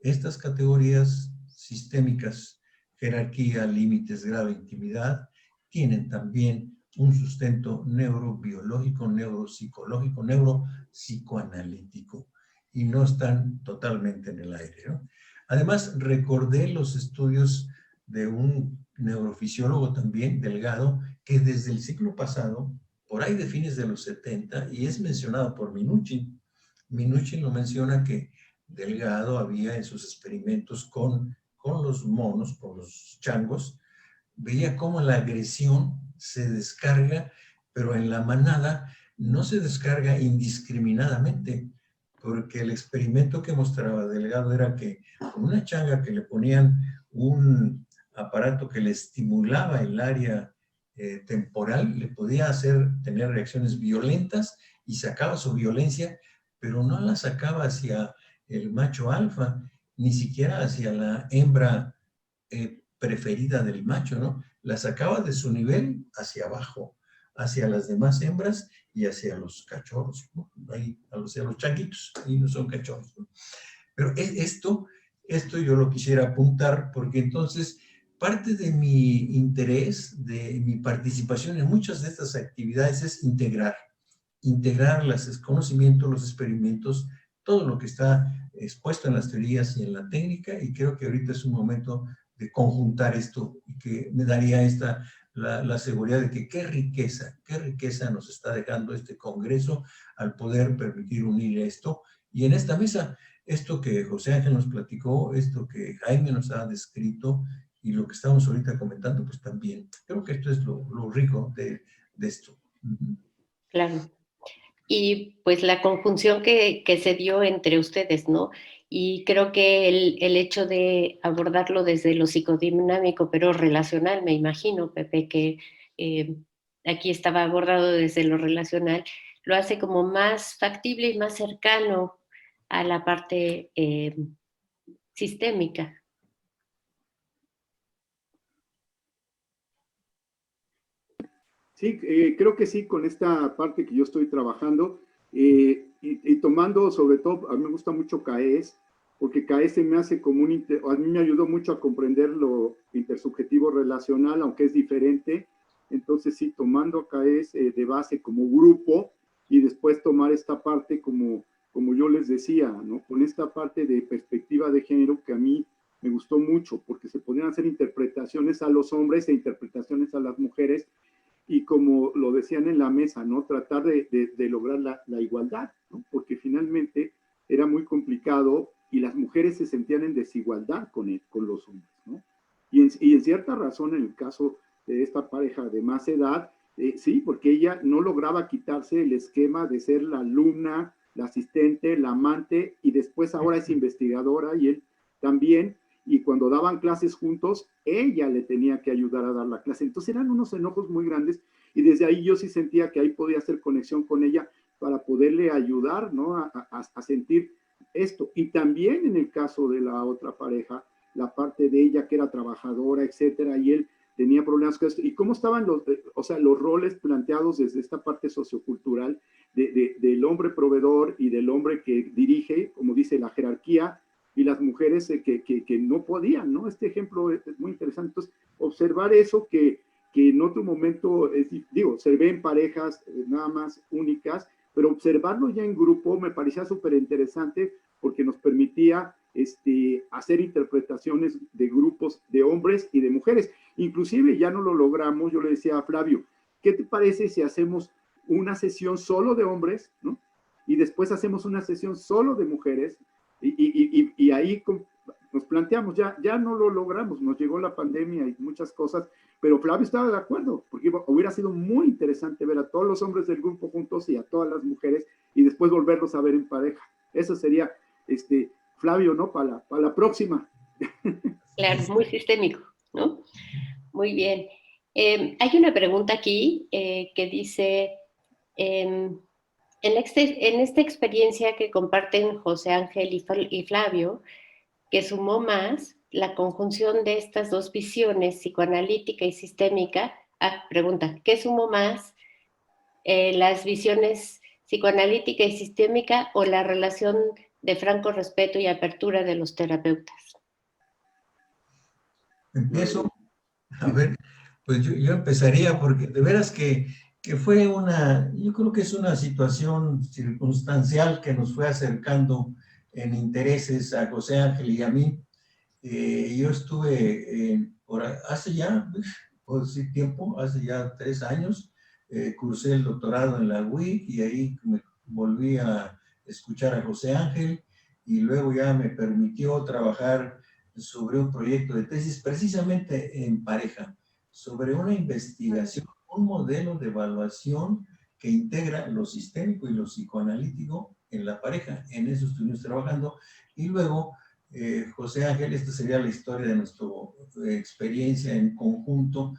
estas categorías sistémicas, jerarquía, límites, grado de intimidad, tienen también un sustento neurobiológico, neuropsicológico, neuropsicoanalítico, y no están totalmente en el aire, ¿no? Además, recordé los estudios de un neurofisiólogo también, Delgado, que desde el siglo pasado, por ahí de fines de los 70, y es mencionado por Minuchin. Minuchin lo menciona que Delgado había en sus experimentos con los monos, con los changos, veía cómo la agresión se descarga, pero en la manada no se descarga indiscriminadamente, porque el experimento que mostraba Delgado era que con una changa que le ponían un aparato que le estimulaba el área temporal, le podía hacer tener reacciones violentas y sacaba su violencia, pero no la sacaba hacia el macho alfa, ni siquiera hacia la hembra preferida del macho, ¿no? La sacaba de su nivel hacia abajo, hacia las demás hembras y hacia los cachorros, ¿no? Ahí, hacia los changuitos, ahí no son cachorros, ¿no? Pero esto yo lo quisiera apuntar porque entonces parte de mi interés, de mi participación en muchas de estas actividades es integrar los conocimientos, los experimentos, todo lo que está expuesto en las teorías y en la técnica, y creo que ahorita es un momento de conjuntar esto y que me daría la seguridad de que qué riqueza nos está dejando este congreso al poder permitir unir esto. Y en esta mesa, esto que José Ángel nos platicó, esto que Jaime nos ha descrito y lo que estamos ahorita comentando, pues también. Creo que esto es lo rico de esto. Claro. Y pues la conjunción que se dio entre ustedes, ¿no? Y creo que el hecho de abordarlo desde lo psicodinámico, pero relacional, me imagino, Pepe, que aquí estaba abordado desde lo relacional, lo hace como más factible y más cercano a la parte sistémica. Sí, creo que sí, con esta parte que yo estoy trabajando, y tomando sobre todo, a mí me gusta mucho CAES, porque CAES se me hace como a mí me ayudó mucho a comprender lo intersubjetivo relacional, aunque es diferente. Entonces sí, tomando CAES de base como grupo y después tomar esta parte como yo les decía, ¿no? Con esta parte de perspectiva de género que a mí me gustó mucho, porque se podían hacer interpretaciones a los hombres e interpretaciones a las mujeres, y como lo decían en la mesa, ¿no? Tratar de lograr la igualdad, ¿no? Porque finalmente era muy complicado y las mujeres se sentían en desigualdad con los hombres, ¿no? Y en cierta razón, en el caso de esta pareja de más edad, sí, porque ella no lograba quitarse el esquema de ser la alumna, la asistente, la amante, y después ahora es investigadora y él también, y cuando daban clases juntos, ella le tenía que ayudar a dar la clase. Entonces eran unos enojos muy grandes, y desde ahí yo sí sentía que ahí podía hacer conexión con ella para poderle ayudar, ¿no? A sentir esto. Y también en el caso de la otra pareja, la parte de ella que era trabajadora, etcétera, y él tenía problemas con esto. Y cómo estaban los roles planteados desde esta parte sociocultural del hombre proveedor y del hombre que dirige, como dice la jerarquía, y las mujeres que no podían, ¿no? Este ejemplo es muy interesante. Entonces, observar eso que en otro momento, se ve en parejas nada más únicas, pero observarlo ya en grupo me parecía súper interesante porque nos permitía hacer interpretaciones de grupos de hombres y de mujeres. Inclusive ya no lo logramos, yo le decía a Flavio, ¿qué te parece si hacemos una sesión solo de hombres, ¿no? Y después hacemos una sesión solo de mujeres, y ahí nos planteamos, ya no lo logramos, nos llegó la pandemia y muchas cosas, pero Flavio estaba de acuerdo, porque hubiera sido muy interesante ver a todos los hombres del grupo juntos y a todas las mujeres, y después volverlos a ver en pareja. Eso sería, Flavio, ¿no? Para la próxima. Claro, muy sistémico, ¿no? Muy bien. Hay una pregunta aquí que dice, en esta experiencia que comparten José Ángel y Flavio, que sumó más la conjunción de estas dos visiones, psicoanalítica y sistémica. Pregunta, ¿qué sumó más? ¿Las visiones psicoanalítica y sistémica o la relación de franco respeto y apertura de los terapeutas? Empiezo. A ver, pues yo empezaría porque de veras que fue yo creo que es una situación circunstancial que nos fue acercando en intereses a José Ángel y a mí. Yo estuve hace ya, pues, sí, tiempo, hace ya 3 años, cursé el doctorado en la UIC y ahí me volví a escuchar a José Ángel, y luego ya me permitió trabajar sobre un proyecto de tesis precisamente en pareja, sobre una investigación, un modelo de evaluación que integra lo sistémico y lo psicoanalítico en la pareja. En eso estuvimos trabajando, y luego José Ángel, esta sería la historia de nuestra experiencia en conjunto,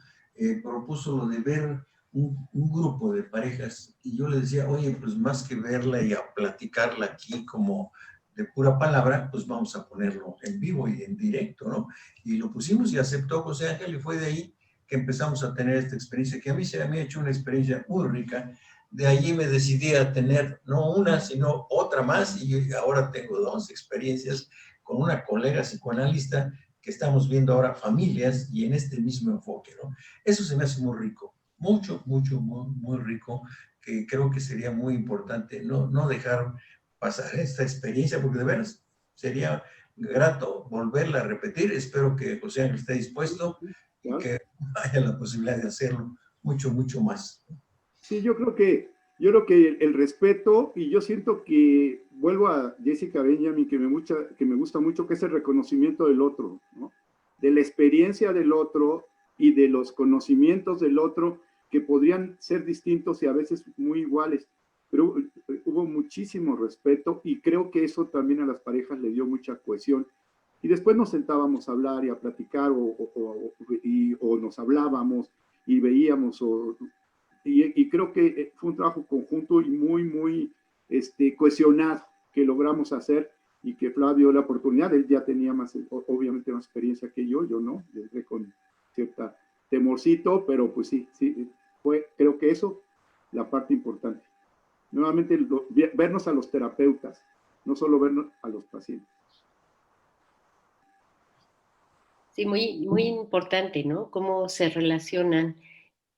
propuso lo de ver un grupo de parejas, y yo le decía, oye, pues más que verla y a platicarla aquí como de pura palabra, pues vamos a ponerlo en vivo y en directo, ¿no? Y lo pusimos y aceptó José Ángel, y fue de ahí que empezamos a tener esta experiencia, que a mí se me ha hecho una experiencia muy rica. De allí me decidí a tener no una, sino otra más, y ahora tengo 2 experiencias con una colega psicoanalista que estamos viendo ahora familias y en este mismo enfoque, ¿no? Eso se me hace muy rico, mucho, mucho, muy, muy rico, que creo que sería muy importante no dejar pasar esta experiencia, porque de veras sería grato volverla a repetir. Espero que José Ángel esté dispuesto y que haya la posibilidad de hacerlo mucho, mucho más. Sí, yo creo que el respeto, y yo siento que vuelvo a Jessica Benjamin, que me gusta mucho, que es el reconocimiento del otro, ¿no? De la experiencia del otro y de los conocimientos del otro, que podrían ser distintos y a veces muy iguales, pero hubo muchísimo respeto, y creo que eso también a las parejas le dio mucha cohesión. Y después nos sentábamos a hablar y a platicar, o nos hablábamos y veíamos, y creo que fue un trabajo conjunto y muy, muy cohesionado que logramos hacer, y que Flavio dio la oportunidad. Él ya tenía obviamente más experiencia que yo no, desde con cierta temorcito, pero pues sí, creo que eso, la parte importante. nuevamente vernos a los terapeutas, no solo vernos a los pacientes. Sí, muy importante, ¿no? Cómo se relacionan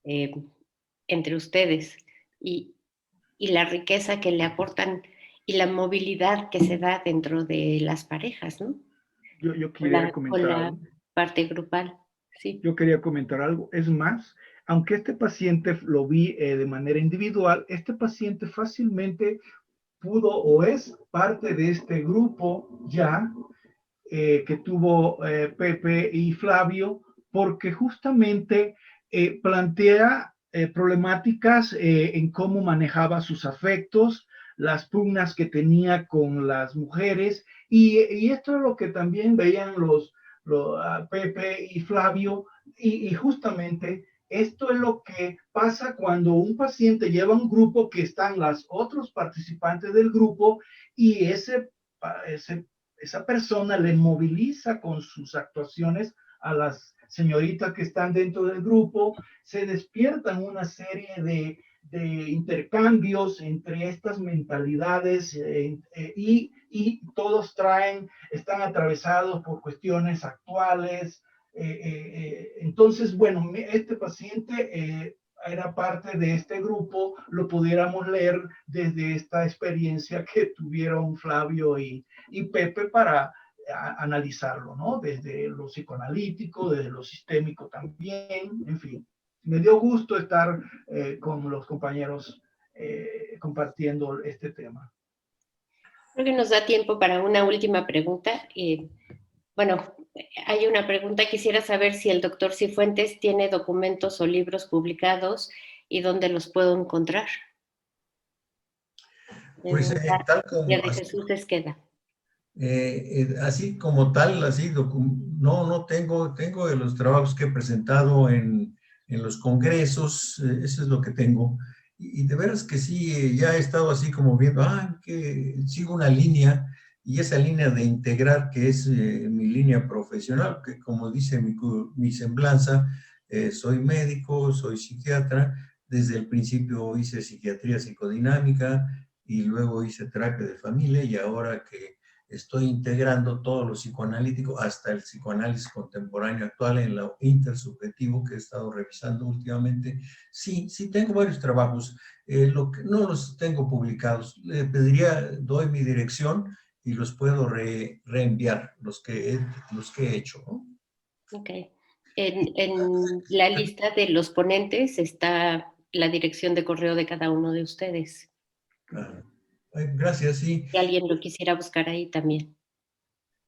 entre ustedes y la riqueza que le aportan y la movilidad que se da dentro de las parejas, ¿no? Yo quería comentar la algo. parte grupal, sí. Yo quería comentar algo. Es más, aunque este paciente lo vi de manera individual, este paciente fácilmente pudo o es parte de este grupo ya que tuvo Pepe y Flavio, porque justamente plantea problemáticas en cómo manejaba sus afectos, las pugnas que tenía con las mujeres, y esto es lo que también veían Pepe y Flavio, y justamente esto es lo que pasa cuando un paciente lleva un grupo que están los otros participantes del grupo y esa persona le moviliza con sus actuaciones a las señoritas que están dentro del grupo, se despiertan una serie de intercambios entre estas mentalidades y todos están atravesados por cuestiones actuales. Entonces, bueno, este paciente era parte de este grupo, lo pudiéramos leer desde esta experiencia que tuvieron Flavio y Pepe para analizarlo, ¿no? Desde lo psicoanalítico, desde lo sistémico también, en fin. Me dio gusto estar con los compañeros compartiendo este tema. Creo que nos da tiempo para una última pregunta. Bueno, hay una pregunta. Quisiera saber si el doctor Cifuentes tiene documentos o libros publicados y dónde los puedo encontrar. Pues tal como... de Jesús Esqueda. Así como tal, así no tengo de los trabajos que he presentado en los congresos, eso es lo que tengo. Y de veras que sí, ya he estado así como viendo, que sigo una línea, y esa línea de integrar, que es mi línea profesional, que como dice mi semblanza, soy médico, soy psiquiatra, desde el principio hice psiquiatría psicodinámica, y luego hice terapia de familia, y ahora que estoy integrando todo lo psicoanalítico hasta el psicoanálisis contemporáneo actual en lo intersubjetivo que he estado revisando últimamente. Sí, tengo varios trabajos, lo que no los tengo publicados. Le pediría, doy mi dirección y los puedo reenviar, los que he hecho, ¿no? Ok. En la lista de los ponentes está la dirección de correo de cada uno de ustedes. Gracias, sí. Si alguien lo quisiera buscar ahí también.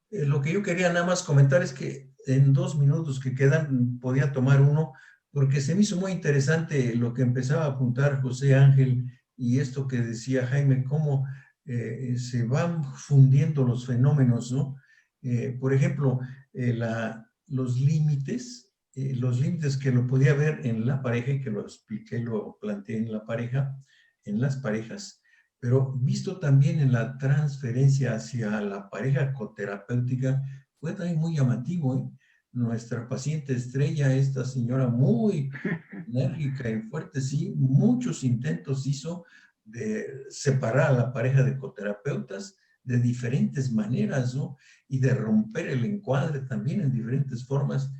Lo que yo quería nada más comentar es que en 2 minutos que quedan podía tomar uno, porque se me hizo muy interesante lo que empezaba a apuntar José Ángel y esto que decía Jaime, cómo se van fundiendo los fenómenos, ¿no? Por ejemplo, los límites que lo podía ver en la pareja, y que lo expliqué, lo planteé en la pareja, en las parejas, pero visto también en la transferencia hacia la pareja coterapéutica, fue también muy llamativo, ¿eh? Nuestra paciente estrella, esta señora muy enérgica y fuerte, sí, muchos intentos hizo de separar a la pareja de coterapeutas de diferentes maneras, ¿no? Y de romper el encuadre también en diferentes formas,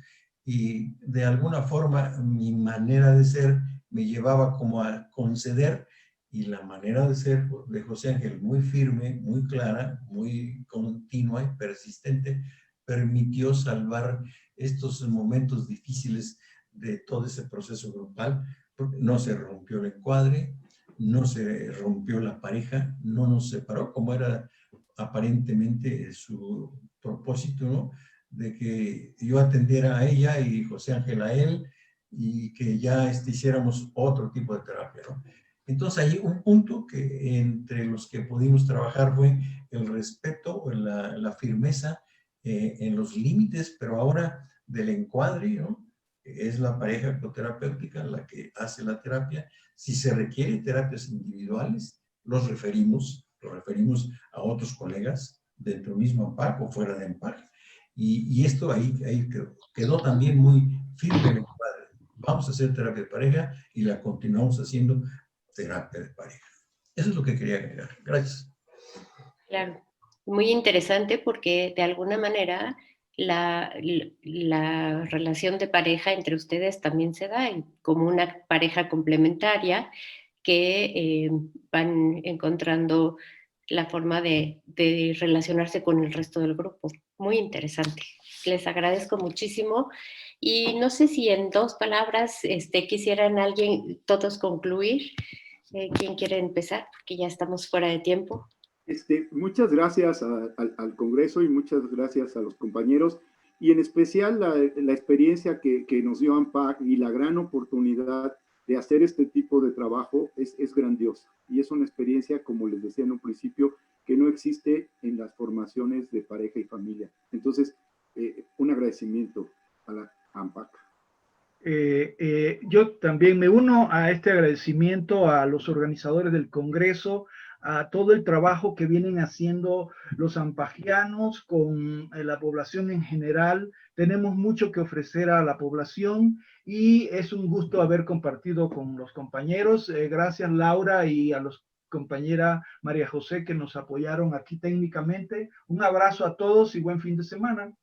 y de alguna forma mi manera de ser me llevaba como a conceder, y la manera de ser de José Ángel, muy firme, muy clara, muy continua y persistente, permitió salvar estos momentos difíciles de todo ese proceso grupal, porque no se rompió el encuadre, no se rompió la pareja, no nos separó, como era aparentemente su propósito, ¿no? De que yo atendiera a ella y José Ángel a él, y que ya hiciéramos otro tipo de terapia, ¿no? Entonces, ahí un punto que entre los que pudimos trabajar fue el respeto, la firmeza en los límites, pero ahora del encuadre, ¿no? Es la pareja coterapéutica la que hace la terapia. Si se requiere terapias individuales, los referimos a otros colegas dentro del mismo AMPAC o fuera de AMPAC. Y esto ahí quedó también muy firme el encuadre. Vamos a hacer terapia de pareja y la continuamos haciendo terapia de pareja. Eso es lo que quería agregar. Gracias. Claro, muy interesante porque de alguna manera la relación de pareja entre ustedes también se da como una pareja complementaria que van encontrando la forma de relacionarse con el resto del grupo. Muy interesante. Les agradezco muchísimo. Y no sé si en 2 palabras quisieran todos concluir. ¿Quién quiere empezar? Porque ya estamos fuera de tiempo. Muchas gracias al Congreso y muchas gracias a los compañeros, y en especial la experiencia que nos dio ANPAC y la gran oportunidad de hacer este tipo de trabajo es grandiosa. Y es una experiencia, como les decía en un principio, que no existe en las formaciones de pareja y familia. Entonces, un agradecimiento a la ANPAC. Yo también me uno a este agradecimiento a los organizadores del Congreso, a todo el trabajo que vienen haciendo los ampajianos con la población en general. Tenemos mucho que ofrecer a la población y es un gusto haber compartido con los compañeros. Gracias, Laura, y a los compañera María José que nos apoyaron aquí técnicamente. Un abrazo a todos y buen fin de semana.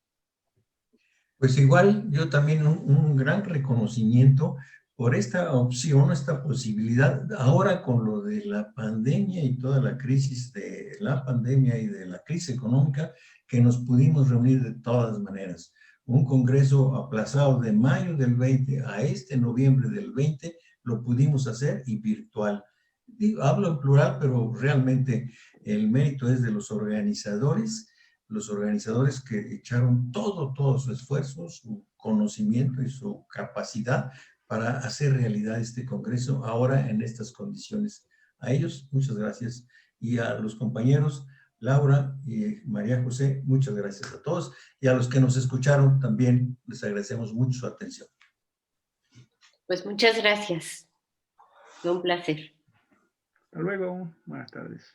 Pues igual yo también un gran reconocimiento por esta opción, esta posibilidad, ahora con lo de la pandemia y toda la crisis de la pandemia y de la crisis económica, que nos pudimos reunir de todas maneras. Un congreso aplazado de mayo del 20 a noviembre del 20, lo pudimos hacer y virtual. Hablo en plural, pero realmente el mérito es de los organizadores que echaron todo su esfuerzo, su conocimiento y su capacidad para hacer realidad este congreso ahora en estas condiciones. A ellos, muchas gracias. Y a los compañeros, Laura y María José, muchas gracias a todos. Y a los que nos escucharon también les agradecemos mucho su atención. Pues muchas gracias. Fue un placer. Hasta luego. Buenas tardes.